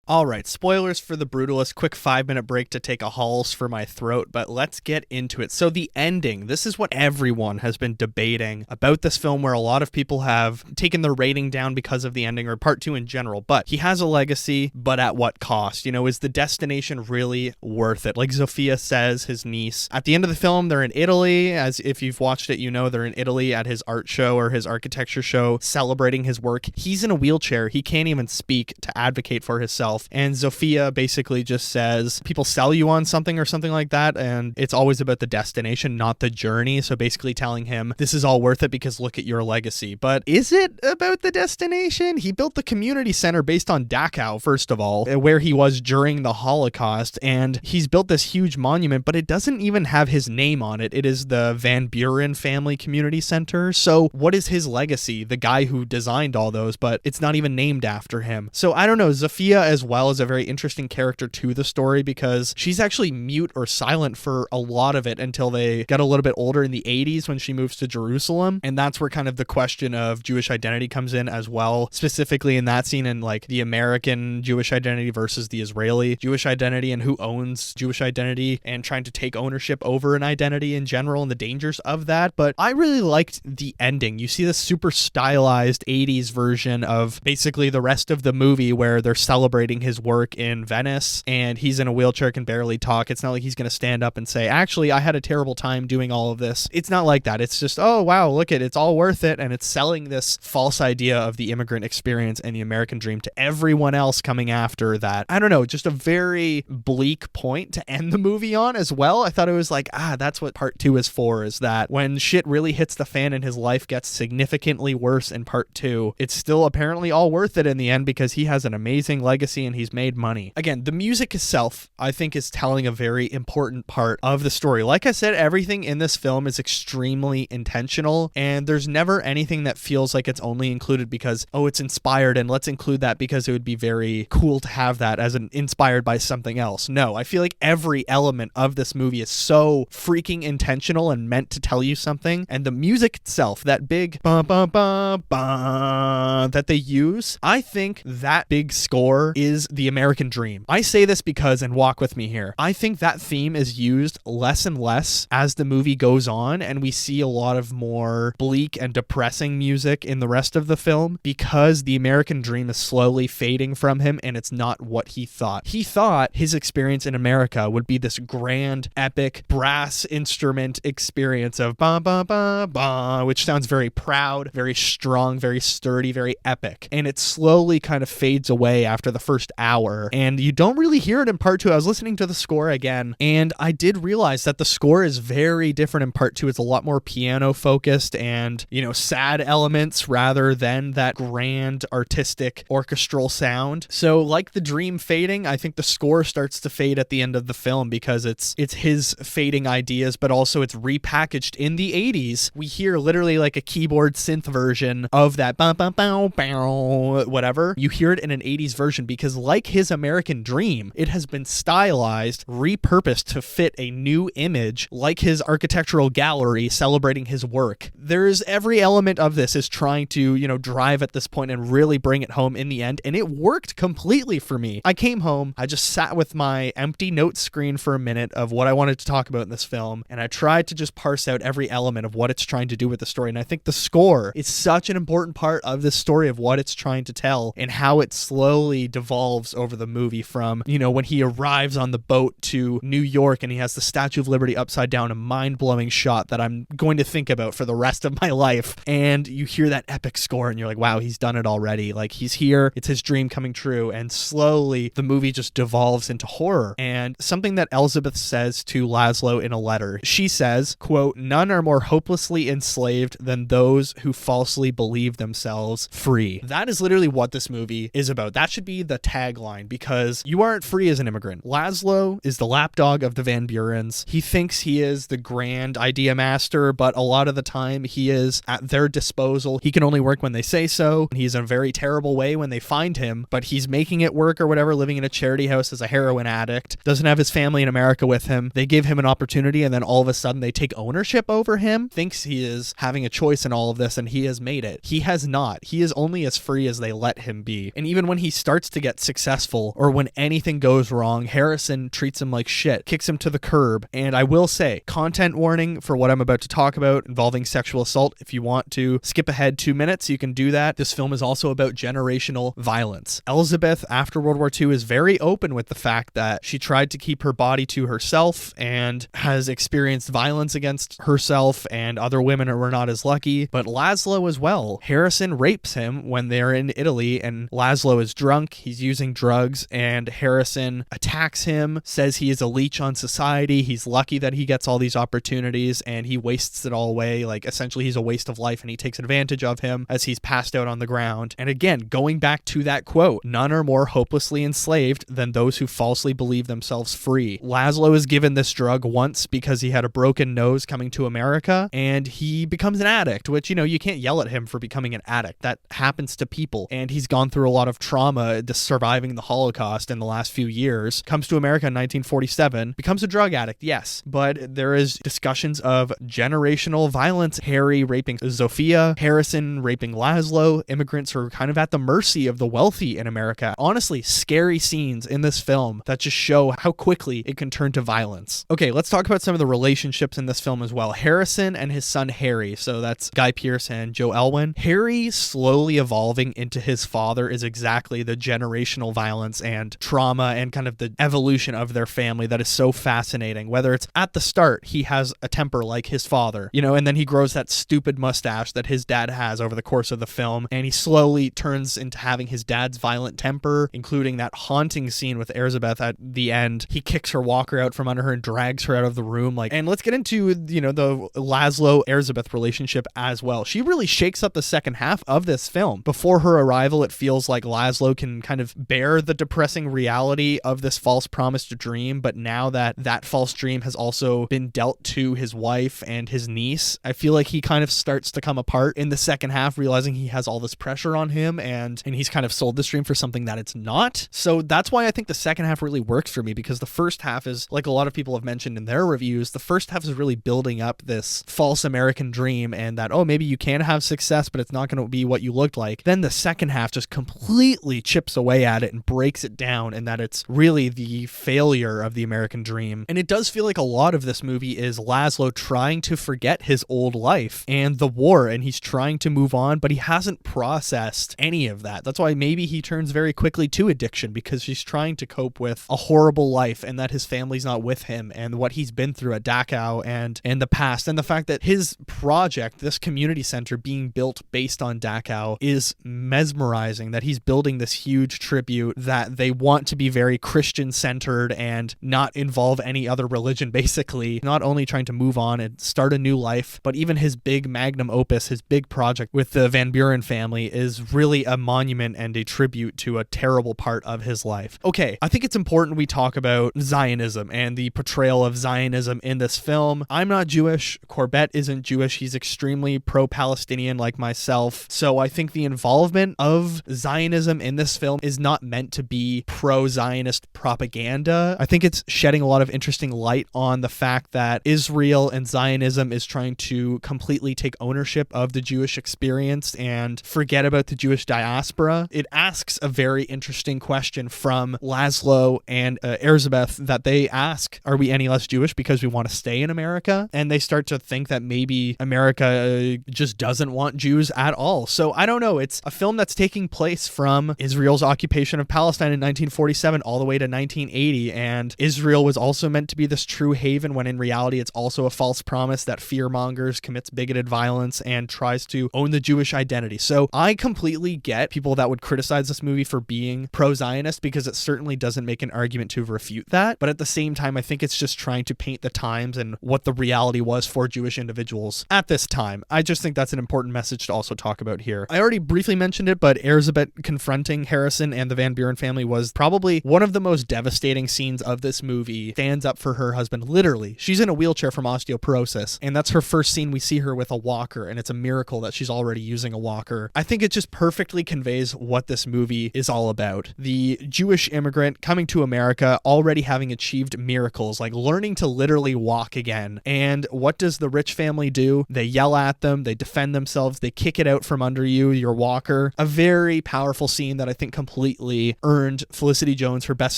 All right, spoilers for The Brutalist. Quick 5-minute break to take a Halls for my throat, but let's get into it. So the ending, this is what everyone has been debating about this film, where a lot of people have taken the rating down because of the ending, or part 2 in general. But he has a legacy, but at what cost? You know, is the destination really worth it? Like Zofia says, his niece, at the end of the film, they're in Italy. As if you've watched it, you know they're in Italy at his art show or his architecture show, celebrating his work. He's in a wheelchair. He can't even speak to advocate for himself. And Zofia basically just says, people sell you on something or something like that, and it's always about the destination, not the journey. So basically telling him, this is all worth it because look at your legacy. But is it about the destination? He built the community center based on Dachau, first of all, where he was during the Holocaust, and he's built this huge monument, but it doesn't even have his name on it. It is the Van Buren Family Community Center. So what is his legacy? The guy who designed all those, but it's not even named after him. So I don't know. Zofia as well is a very interesting character to the story because she's actually mute or silent for a lot of it until they get a little bit older in the 80s when she moves to Jerusalem. And that's where kind of the question of Jewish identity comes in as well, specifically in that scene, and like the American Jewish identity versus the Israeli Jewish identity, and who owns Jewish identity, and trying to take ownership over an identity in general and the dangers of that. But I really liked the ending. You see this super stylized 80s version of basically the rest of the movie where they're celebrating his work in Venice, and he's in a wheelchair, can barely talk. It's not like he's going to stand up and say, actually, I had a terrible time doing all of this. It's not like that. It's just, oh, wow, look it's all worth it. And it's selling this false idea of the immigrant experience and the American dream to everyone else coming after that. I don't know, just a very bleak point to end the movie on as well. I thought it was like, that's what part 2 is for, is that when shit really hits the fan and his life gets significantly worse in part 2, it's still apparently all worth it in the end because he has an amazing legacy and he's made money. Again, the music itself, I think, is telling a very important part of the story. Like I said, everything in this film is extremely intentional, and there's never anything that feels like it's only included because, oh, it's inspired and let's include that because it would be very cool to have that as an inspired by something else. No, I feel like every element of this movie is so freaking intentional and meant to tell you something. And the music itself, that big ba ba ba ba that they use, I think that big score is the American dream. I say this because, and walk with me here, I think that theme is used less and less as the movie goes on, and we see a lot of more bleak and depressing music in the rest of the film because the American dream is slowly fading from him, and it's not what he thought. He thought his experience in America would be this grand, epic, brass instrument experience of ba ba ba ba, which sounds very proud, very strong, very sturdy, very epic. And it slowly kind of fades away after the first hour, and you don't really hear it in part 2. I was listening to the score again, and I did realize that the score is very different in part 2. It's a lot more piano focused and, sad elements rather than that grand artistic orchestral sound. So like the dream fading, I think the score starts to fade at the end of the film because it's his fading ideas, but also it's repackaged in the 80s. We hear literally like a keyboard synth version of that ba ba ba ba whatever. You hear it in an 80s version because, like his American dream, it has been stylized, repurposed to fit a new image, like his architectural gallery celebrating his work. There's every element of this is trying to, drive at this point and really bring it home in the end, and it worked completely for me. I came home, I just sat with my empty note screen for a minute of what I wanted to talk about in this film, and I tried to just parse out every element of what it's trying to do with the story. And I think the score is such an important part of the story of what it's trying to tell and how it slowly devolves evolves over the movie from, when he arrives on the boat to New York and he has the Statue of Liberty upside down, a mind-blowing shot that I'm going to think about for the rest of my life. And you hear that epic score and you're like, wow, he's done it already. Like, he's here. It's his dream coming true. And slowly the movie just devolves into horror. And something that Elizabeth says to Laszlo in a letter, she says, quote, "None are more hopelessly enslaved than those who falsely believe themselves free." That is literally what this movie is about. That should be the tagline, because you aren't free as an immigrant. Laszlo is the lapdog of the Van Burens. He thinks he is the grand idea master, but a lot of the time he is at their disposal. He can only work when they say so. He's in a very terrible way when they find him, but he's making it work or whatever, living in a charity house as a heroin addict, doesn't have his family in America with him. They give him an opportunity and then all of a sudden they take ownership over him, thinks he is having a choice in all of this, and he has made it. He has not. He is only as free as they let him be. And even when he starts to get successful or when anything goes wrong, Harrison treats him like shit, kicks him to the curb. And I will say, content warning for what I'm about to talk about involving sexual assault. If you want to skip ahead 2 minutes, you can do that. This film is also about generational violence. Elizabeth, after World War II, is very open with the fact that she tried to keep her body to herself and has experienced violence against herself and other women who were not as lucky. But Laszlo as well. Harrison rapes him when they're in Italy, and Laszlo is drunk, he's using drugs, and Harrison attacks him, says he is a leech on society, he's lucky that he gets all these opportunities, and he wastes it all away. Like, essentially he's a waste of life, and he takes advantage of him as he's passed out on the ground. And again, going back to that quote, none are more hopelessly enslaved than those who falsely believe themselves free. Laszlo is given this drug once because he had a broken nose coming to America, and he becomes an addict, which, you can't yell at him for becoming an addict. That happens to people. And he's gone through a lot of trauma, surviving the Holocaust in the last few years. Comes to America in 1947, becomes a drug addict, yes. But there is discussions of generational violence. Harry raping Zofia, Harrison raping Laszlo. Immigrants are kind of at the mercy of the wealthy in America. Honestly, scary scenes in this film that just show how quickly it can turn to violence. Okay, let's talk about some of the relationships in this film as well. Harrison and his son Harry, so that's Guy Pearce and Joe Elwyn. Harry slowly evolving into his father is exactly the generational violence and trauma and kind of the evolution of their family that is so fascinating. Whether it's at the start, he has a temper like his father, and then he grows that stupid mustache that his dad has over the course of the film, and he slowly turns into having his dad's violent temper, including that haunting scene with Elizabeth at the end. He kicks her walker out from under her and drags her out of the room. And let's get into, the Laszlo-Elizabeth relationship as well. She really shakes up the second half of this film. Before her arrival, it feels like Laszlo can kind of bear the depressing reality of this false promised dream, but now that that false dream has also been dealt to his wife and his niece, I feel like he kind of starts to come apart in the second half, realizing he has all this pressure on him and he's kind of sold this dream for something that it's not. So that's why I think the second half really works for me, because the first half is, like a lot of people have mentioned in their reviews, the first half is really building up this false American dream and that, oh, maybe you can have success, but it's not going to be what you looked like. Then the second half just completely chips away at it and breaks it down, and that it's really the failure of the American dream. And it does feel like a lot of this movie is Laszlo trying to forget his old life and the war, and he's trying to move on, but he hasn't processed any of that. That's why maybe he turns very quickly to addiction, because he's trying to cope with a horrible life and that his family's not with him and what he's been through at Dachau and the past, and the fact that his project, this community center being built based on Dachau, is mesmerizing, that he's building this huge tribute, that they want to be very Christian centered and not involve any other religion, basically. Not only trying to move on and start a new life, but even his big magnum opus, his big project with the Van Buren family, is really a monument and a tribute to a terrible part of his life. Okay, I think it's important we talk about Zionism and the portrayal of Zionism in this film. I'm not Jewish. Corbett isn't Jewish. He's extremely pro-Palestinian like myself. So I think the involvement of Zionism in this film is not meant to be pro-Zionist propaganda. I think it's shedding a lot of interesting light on the fact that Israel and Zionism is trying to completely take ownership of the Jewish experience and forget about the Jewish diaspora. It asks a very interesting question from Laszlo and Elizabeth that they ask, are we any less Jewish because we want to stay in America? And they start to think that maybe America just doesn't want Jews at all. So I don't know. It's a film that's taking place from Israel's occupation occupation of Palestine in 1947 all the way to 1980, and Israel was also meant to be this true haven when in reality it's also a false promise that fearmongers, commits bigoted violence, and tries to own the Jewish identity. So I completely get people that would criticize this movie for being pro-Zionist, because it certainly doesn't make an argument to refute that, but at the same time I think it's just trying to paint the times and what the reality was for Jewish individuals at this time. I just think that's an important message to also talk about here. I already briefly mentioned it, but Elizabeth confronting Harrison and the Van Buren family was probably one of the most devastating scenes of this movie. Stands up for her husband, literally. She's in a wheelchair from osteoporosis, and that's her first scene we see her with a walker, and it's a miracle that she's already using a walker. I think it just perfectly conveys what this movie is all about. The Jewish immigrant coming to America, already having achieved miracles, like learning to literally walk again. And what does the rich family do? They yell at them, they defend themselves, they kick it out from under you, your walker. A very powerful scene that I think completely earned Felicity Jones her Best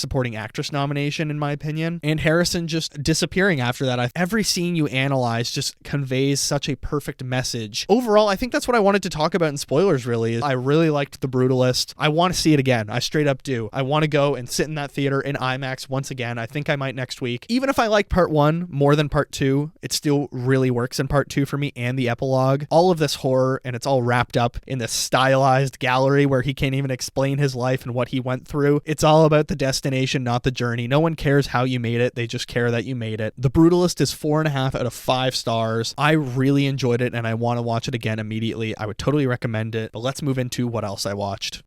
Supporting Actress nomination, in my opinion. And Harrison just disappearing after that. Every scene you analyze just conveys such a perfect message. Overall, I think that's what I wanted to talk about in spoilers, really. I really liked The Brutalist. I want to see it again. I straight up do. I want to go and sit in that theater in IMAX once again. I think I might next week. Even if I like part one more than part two, it still really works in part two for me, and the epilogue. All of this horror, and it's all wrapped up in this stylized gallery where he can't even explain his life and what he went through. It's all about the destination, not the journey. No one cares how you made it. They just care that you made it. The Brutalist is 4.5 out of 5 stars. I really enjoyed it, and I want to watch it again immediately. I would totally recommend it. But let's move into what else I watched.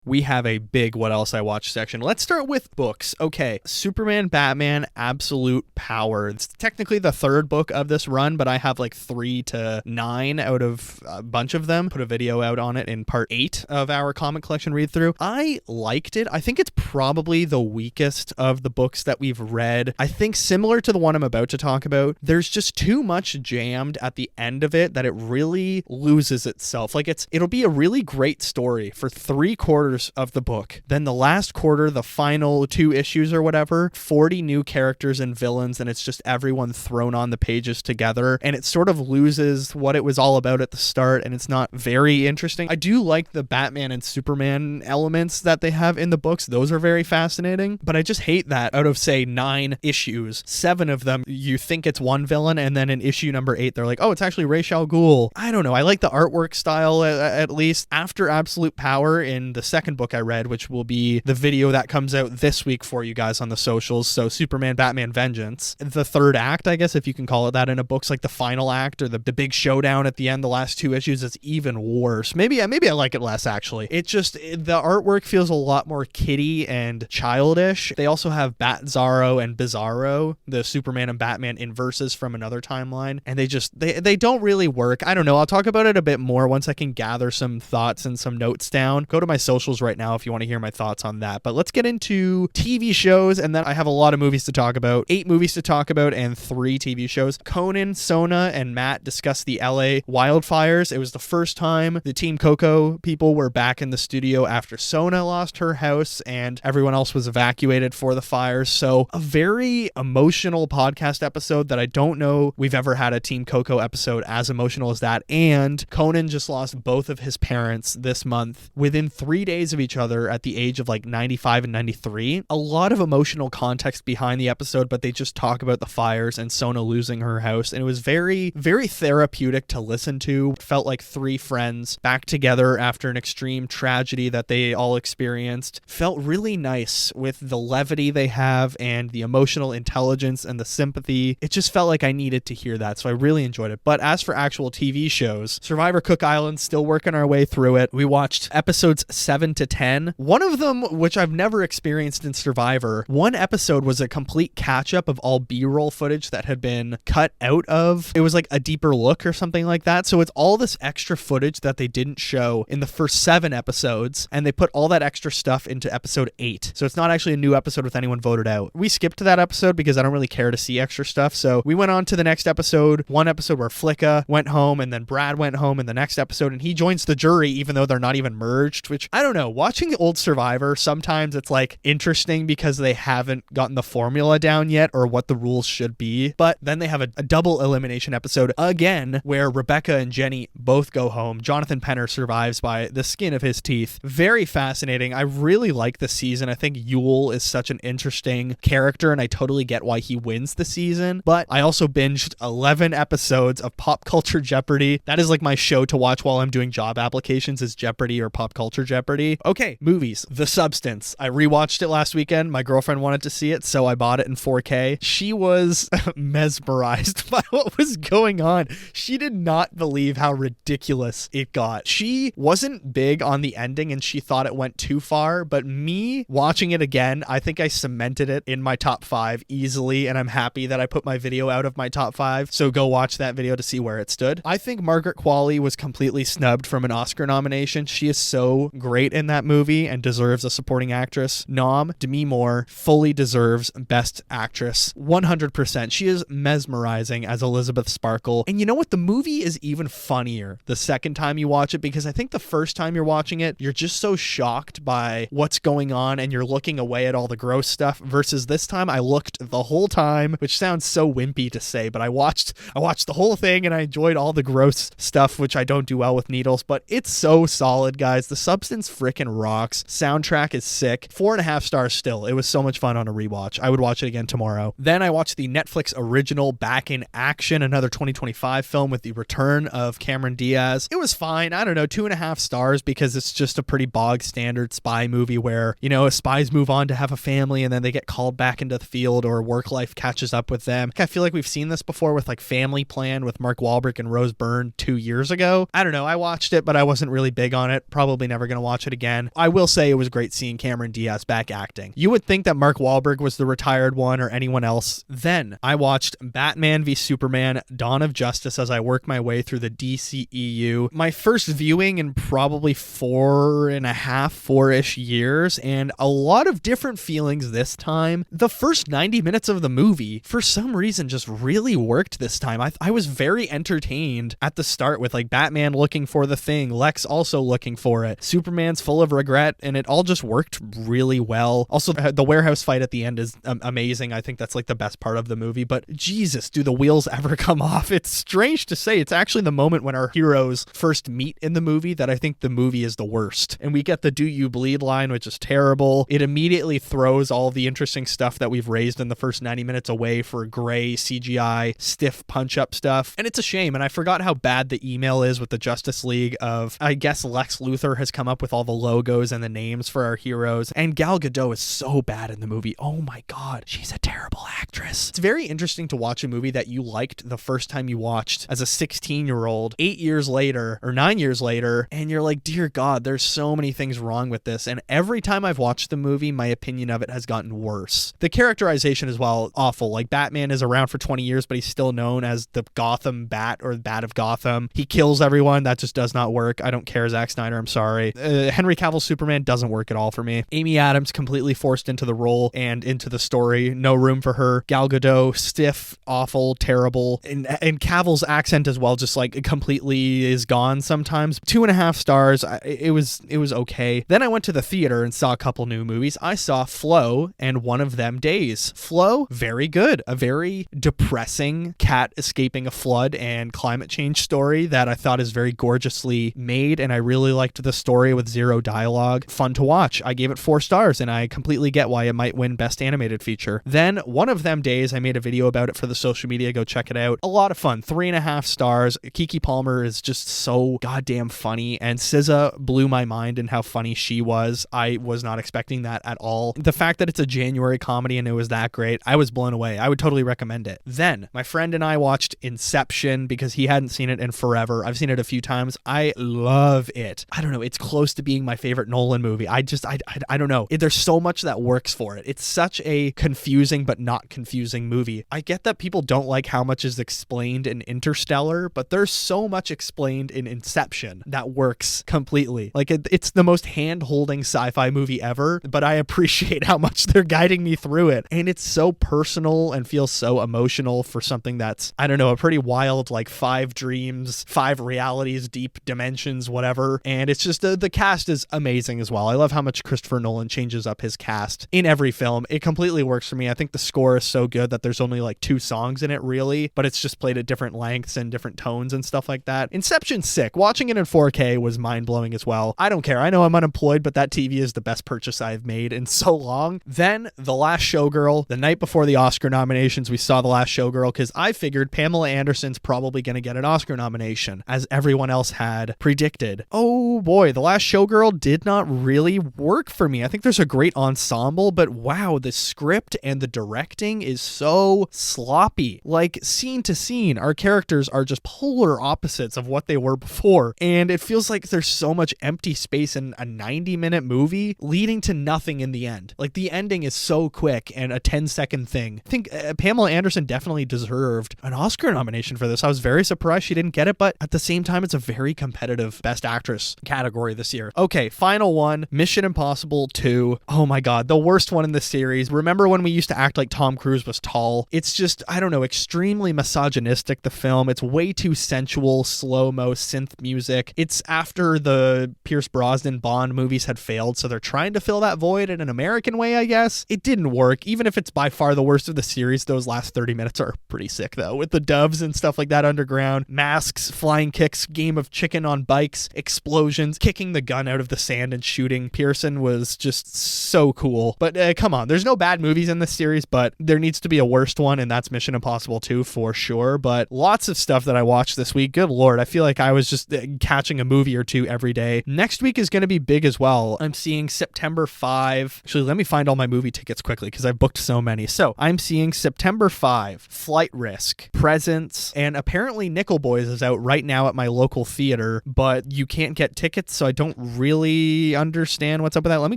We have a big what else I watched section. Let's start with books. Okay, Superman, Batman, Absolute Power. It's technically the third book of this run, but I have like 3 to 9 out of a bunch of them. Put a video out on it in part 8 of our comic collection read through. I liked it. I think it's probably the weakest of the books that we've read. I think similar to the one I'm about to talk about, there's just too much jammed at the end of it that it really loses itself. Like it'll be a really great story for 3/4 of the book. Then the last quarter, the final 2 issues or whatever, 40 new characters and villains, and it's just everyone thrown on the pages together, and it sort of loses what it was all about at the start, and it's not very interesting. I do like the Batman and Superman elements that they have in the books. Those are very fascinating, but I just hate that out of, say, 9 issues, 7 of them you think it's one villain, and then in issue number 8 they're like, oh, it's actually Ra's al Ghul. I don't know. I like the artwork style at least. After Absolute Power, in the second book I read, which will be the video that comes out this week for you guys on the socials, so Superman, Batman, Vengeance, the third act, I guess, if you can call it that in a book's like the final act or the big showdown at the end, the last 2 issues, is even worse. Maybe I like it less, actually. The artwork feels a lot more kiddie and childish. They also have Bat-Zaro and Bizarro, the Superman and Batman inverses from another timeline, and they don't really work. I don't know. I'll talk about it a bit more once I can gather some thoughts and some notes down. Go to my socials right now if you want to hear my thoughts on that. But let's get into TV shows, and then I have a lot of movies to talk about. 8 movies to talk about and 3 TV shows. Conan, Sona, and Matt discussed the LA wildfires. It was the first time the Team Coco people were back in the studio after Sona lost her house and everyone else was evacuated for the fires. So a very emotional podcast episode that I don't know we've ever had a Team Coco episode as emotional as that. And Conan just lost both of his parents this month within 3 days of each other at the age of like 95 and 93. A lot of emotional context behind the episode, but they just talk about the fires and Sona losing her house, and it was very, very therapeutic to listen to. It felt like 3 friends back together after an extreme tragedy that they all experienced. Felt really nice with the levity they have and the emotional intelligence and the sympathy. It just felt like I needed to hear that, so I really enjoyed it. But as for actual TV shows, Survivor Cook Island, still working our way through it. We watched episodes 7 to 10. One of them, which I've never experienced in Survivor, one episode was a complete catch-up of all B-roll footage that had been cut out of. It was like a deeper look or something like that. So it's all this extra footage that they didn't show in the first 7 episodes, and they put all that extra stuff into episode 8. So it's not actually a new episode with anyone voted out. We skipped that episode because I don't really care to see extra stuff. So we went on to the next episode, one episode where Flicka went home and then Brad went home in the next episode, and he joins the jury even though they're not even merged, which I don't don't know. Watching old Survivor, sometimes it's like interesting because they haven't gotten the formula down yet or what the rules should be. But then they have a double elimination episode again where Rebecca and Jenny both go home. Jonathan Penner survives by the skin of his teeth. Very fascinating. I really like the season. I think Yule is such an interesting character and I totally get why he wins the season. But I also binged 11 episodes of Pop Culture Jeopardy. That is like my show to watch while I'm doing job applications, is Jeopardy or Pop Culture Jeopardy. Okay, movies. The Substance. I rewatched it last weekend. My girlfriend wanted to see it, so I bought it in 4K. She was mesmerized by what was going on. She did not believe how ridiculous it got. She wasn't big on the ending and she thought it went too far, but me watching it again, I think I cemented it in my top 5 easily, and I'm happy that I put my video out of my top 5, so go watch that video to see where it stood. I think Margaret Qualley was completely snubbed from an Oscar nomination. She is so great in that movie and deserves a supporting actress nom. Demi Moore fully deserves Best Actress 100%. She is mesmerizing as Elizabeth Sparkle. And you know what? The movie is even funnier the second time you watch it, because I think the first time you're watching it, you're just so shocked by what's going on and you're looking away at all the gross stuff, versus this time I looked the whole time, which sounds so wimpy to say, but I watched the whole thing and I enjoyed all the gross stuff, which I don't do well with needles, but it's so solid, guys. The Substance frickin' rocks. Soundtrack is sick. 4.5 stars still. It was so much fun on a rewatch. I would watch it again tomorrow. Then I watched the Netflix original Back in Action, another 2025 film with the return of Cameron Diaz. It was fine. I don't know, 2.5 stars, because it's just a pretty bog standard spy movie where, you know, spies move on to have a family and then they get called back into the field or work life catches up with them. I feel like we've seen this before with like Family Plan with Mark Wahlberg and Rose Byrne 2 years ago. I don't know. I watched it, but I wasn't really big on it. Probably never going to watch it again. I will say it was great seeing Cameron Diaz back acting. You would think that Mark Wahlberg was the retired one or anyone else. Then I watched Batman v Superman Dawn of Justice as I work my way through the DCEU. My first viewing in probably 4.5-4-ish years, and a lot of different feelings this time. The first 90 minutes of the movie, for some reason, just really worked this time. I was very entertained at the start with like Batman looking for the thing, Lex also looking for it, Superman's full of regret, and it all just worked really well. Also, the warehouse fight at the end is amazing. I think that's like the best part of the movie, but Jesus, do the wheels ever come off? It's strange to say. It's actually the moment when our heroes first meet in the movie that I think the movie is the worst. And we get the "Do you bleed" line, which is terrible. It immediately throws all the interesting stuff that we've raised in the first 90 minutes away for gray CGI, stiff punch-up stuff. And it's a shame. And I forgot how bad the email is with the Justice League of, I guess Lex Luthor has come up with all the logos and the names for our heroes. And Gal Gadot is so bad in the movie. Oh my God. She's a terrible actress. It's very interesting to watch a movie that you liked the first time you watched as a 16-year-old, 8 years later or 9 years later, and you're like, dear God, there's so many things wrong with this. And every time I've watched the movie, my opinion of it has gotten worse. The characterization is, well, awful. Like, Batman is around for 20 years, but he's still known as the Gotham Bat or the Bat of Gotham. He kills everyone. That just does not work. I don't care, Zack Snyder. I'm sorry. Henry Cavill's Superman doesn't work at all for me. Amy Adams completely forced into the role and into the story. No room for her. Gal Gadot, stiff, awful, terrible. And Cavill's accent as well, just like completely is gone sometimes. 2.5 stars. It was okay. Then I went to the theater and saw a couple new movies. I saw Flow and One of Them Days. Flow, very good. A very depressing cat escaping a flood and climate change story that I thought is very gorgeously made, and I really liked the story with zero dialogue. Fun to watch. I gave it 4 stars, and I completely get why it might win Best Animated Feature. Then One of Them Days, I made a video about it for the social media. Go check it out. A lot of fun. 3.5 stars. Keke Palmer is just so goddamn funny, and SZA blew my mind in how funny she was. I was not expecting that at all. The fact that it's a January comedy and it was that great, I was blown away. I would totally recommend it. Then my friend and I watched Inception because he hadn't seen it in forever. I've seen it a few times. I love it. I don't know. It's close to being my favorite Nolan movie. I don't know. There's so much that works for it. It's such a confusing but not confusing movie. I get that people don't like how much is explained in Interstellar, but there's so much explained in Inception that works completely. Like, it's the most hand-holding sci-fi movie ever, but I appreciate how much they're guiding me through it. And it's so personal and feels so emotional for something that's, I don't know, a pretty wild, like 5 dreams, 5 realities, deep dimensions, whatever. And it's just the cast cast is amazing as well. I love how much Christopher Nolan changes up his cast in every film. It completely works for me. I think the score is so good that there's only like 2 songs in it really, but it's just played at different lengths and different tones and stuff like that. Inception's sick. Watching it in 4K was mind-blowing as well. I don't care. I know I'm unemployed, but that TV is the best purchase I've made in so long. Then The Last Showgirl. The night before the Oscar nominations, we saw The Last Showgirl because I figured Pamela Anderson's probably going to get an Oscar nomination, as everyone else had predicted. Oh boy, The Last Showgirl did not really work for me. I think there's a great ensemble, but wow, the script and the directing is so sloppy. Like, scene to scene, our characters are just polar opposites of what they were before, and it feels like there's so much empty space in a 90-minute movie leading to nothing in the end. Like, the ending is so quick and a 10-second thing. I think Pamela Anderson definitely deserved an Oscar nomination for this. I was very surprised she didn't get it, but at the same time, it's a very competitive Best Actress category this year. Okay, final one, Mission Impossible 2. Oh my god, the worst one in the series. Remember when we used to act like Tom Cruise was tall? It's just, I don't know, extremely misogynistic, the film. It's way too sensual, slow-mo synth music. It's after the Pierce Brosnan Bond movies had failed, so they're trying to fill that void in an American way, I guess. It didn't work. Even if it's by far the worst of the series, those last 30 minutes are pretty sick, though, with the doves and stuff like that underground, masks, flying kicks, game of chicken on bikes, explosions, kicking the gun out of the sand and shooting Pearson was just so cool. But come on, there's no bad movies in this series, but there needs to be a worst one, and that's Mission Impossible 2 for sure. But lots of stuff that I watched this week. Good lord, I feel like I was just catching a movie or two every day. Next week is going to be big as well. I'm seeing September 5. Actually, let me find all my movie tickets quickly because I've booked so many. So I'm seeing September 5, Flight Risk, Presence, and apparently Nickel Boys is out right now at my local theater, but you can't get tickets, so I don't really understand what's up with that. Let me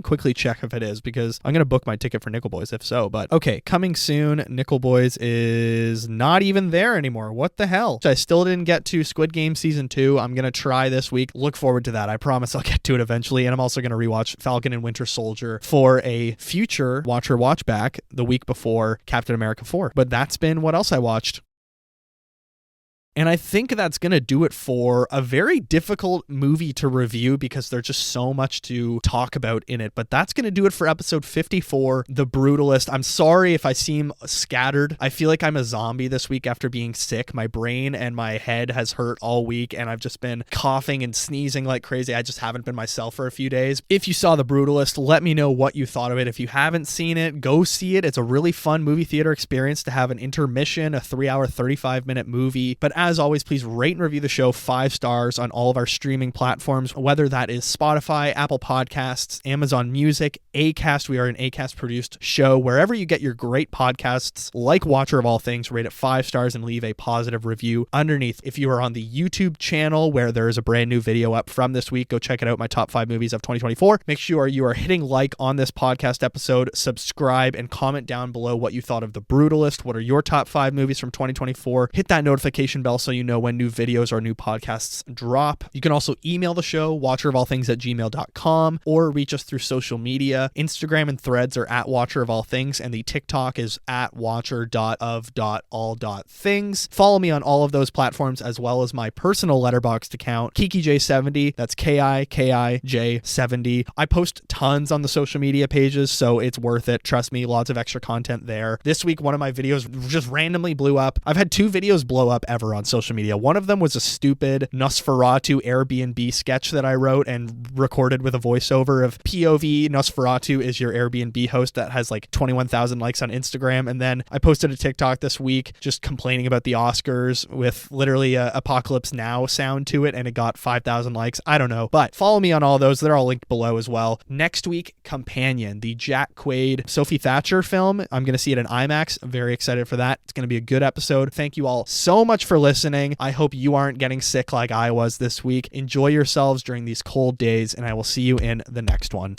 quickly check if it is, because I'm going to book my ticket for Nickel Boys if so. But okay, coming soon, Nickel Boys is not even there anymore. What the hell? I still didn't get to Squid Game Season 2. I'm going to try this week. Look forward to that. I promise I'll get to it eventually. And I'm also going to rewatch Falcon and Winter Soldier for a future Watch or Watch Back the week before Captain America 4. But that's been what else I watched. And I think that's going to do it for a very difficult movie to review because there's just so much to talk about in it. But that's going to do it for episode 54, The Brutalist. I'm sorry if I seem scattered. I feel like I'm a zombie this week after being sick. My brain and my head has hurt all week, and I've just been coughing and sneezing like crazy. I just haven't been myself for a few days. If you saw The Brutalist, let me know what you thought of it. If you haven't seen it, go see it. It's a really fun movie theater experience to have an intermission, a 3-hour, 35-minute movie. But as always, please rate and review the show 5 stars on all of our streaming platforms, whether that is Spotify, Apple Podcasts, Amazon Music, Acast. We are an Acast produced show. Wherever you get your great podcasts, like Watcher of All Things, rate it 5 stars and leave a positive review underneath. If you are on the YouTube channel where there is a brand new video up from this week, go check it out, my top 5 movies of 2024. Make sure you are hitting like on this podcast episode, subscribe, and comment down below what you thought of The Brutalist. What are your top 5 movies from 2024? Hit that notification bell so you know when new videos or new podcasts drop. You can also email the show, watcherofallthings@gmail.com, or reach us through social media. Instagram and Threads are at Watcher of All Things, and the TikTok is at watcher.of.all.things. Follow me on all of those platforms, as well as my personal Letterboxd account, KikiJ70. That's KIKIJ70. I post tons on the social media pages, so it's worth it. Trust me, lots of extra content there. This week, one of my videos just randomly blew up. I've had 2 videos blow up ever on social media. One of them was a stupid Nosferatu Airbnb sketch that I wrote and recorded with a voiceover of POV Nosferatu is your Airbnb host that has like 21,000 likes on Instagram. And then I posted a TikTok this week just complaining about the Oscars with literally a Apocalypse Now sound to it, and it got 5,000 likes. I don't know, but follow me on all those. They're all linked below as well. Next week, Companion, the Jack Quaid, Sophie Thatcher film. I'm going to see it in IMAX. I'm very excited for that. It's going to be a good episode. Thank you all so much for listening. I hope you aren't getting sick like I was this week. Enjoy yourselves during these cold days, and I will see you in the next one.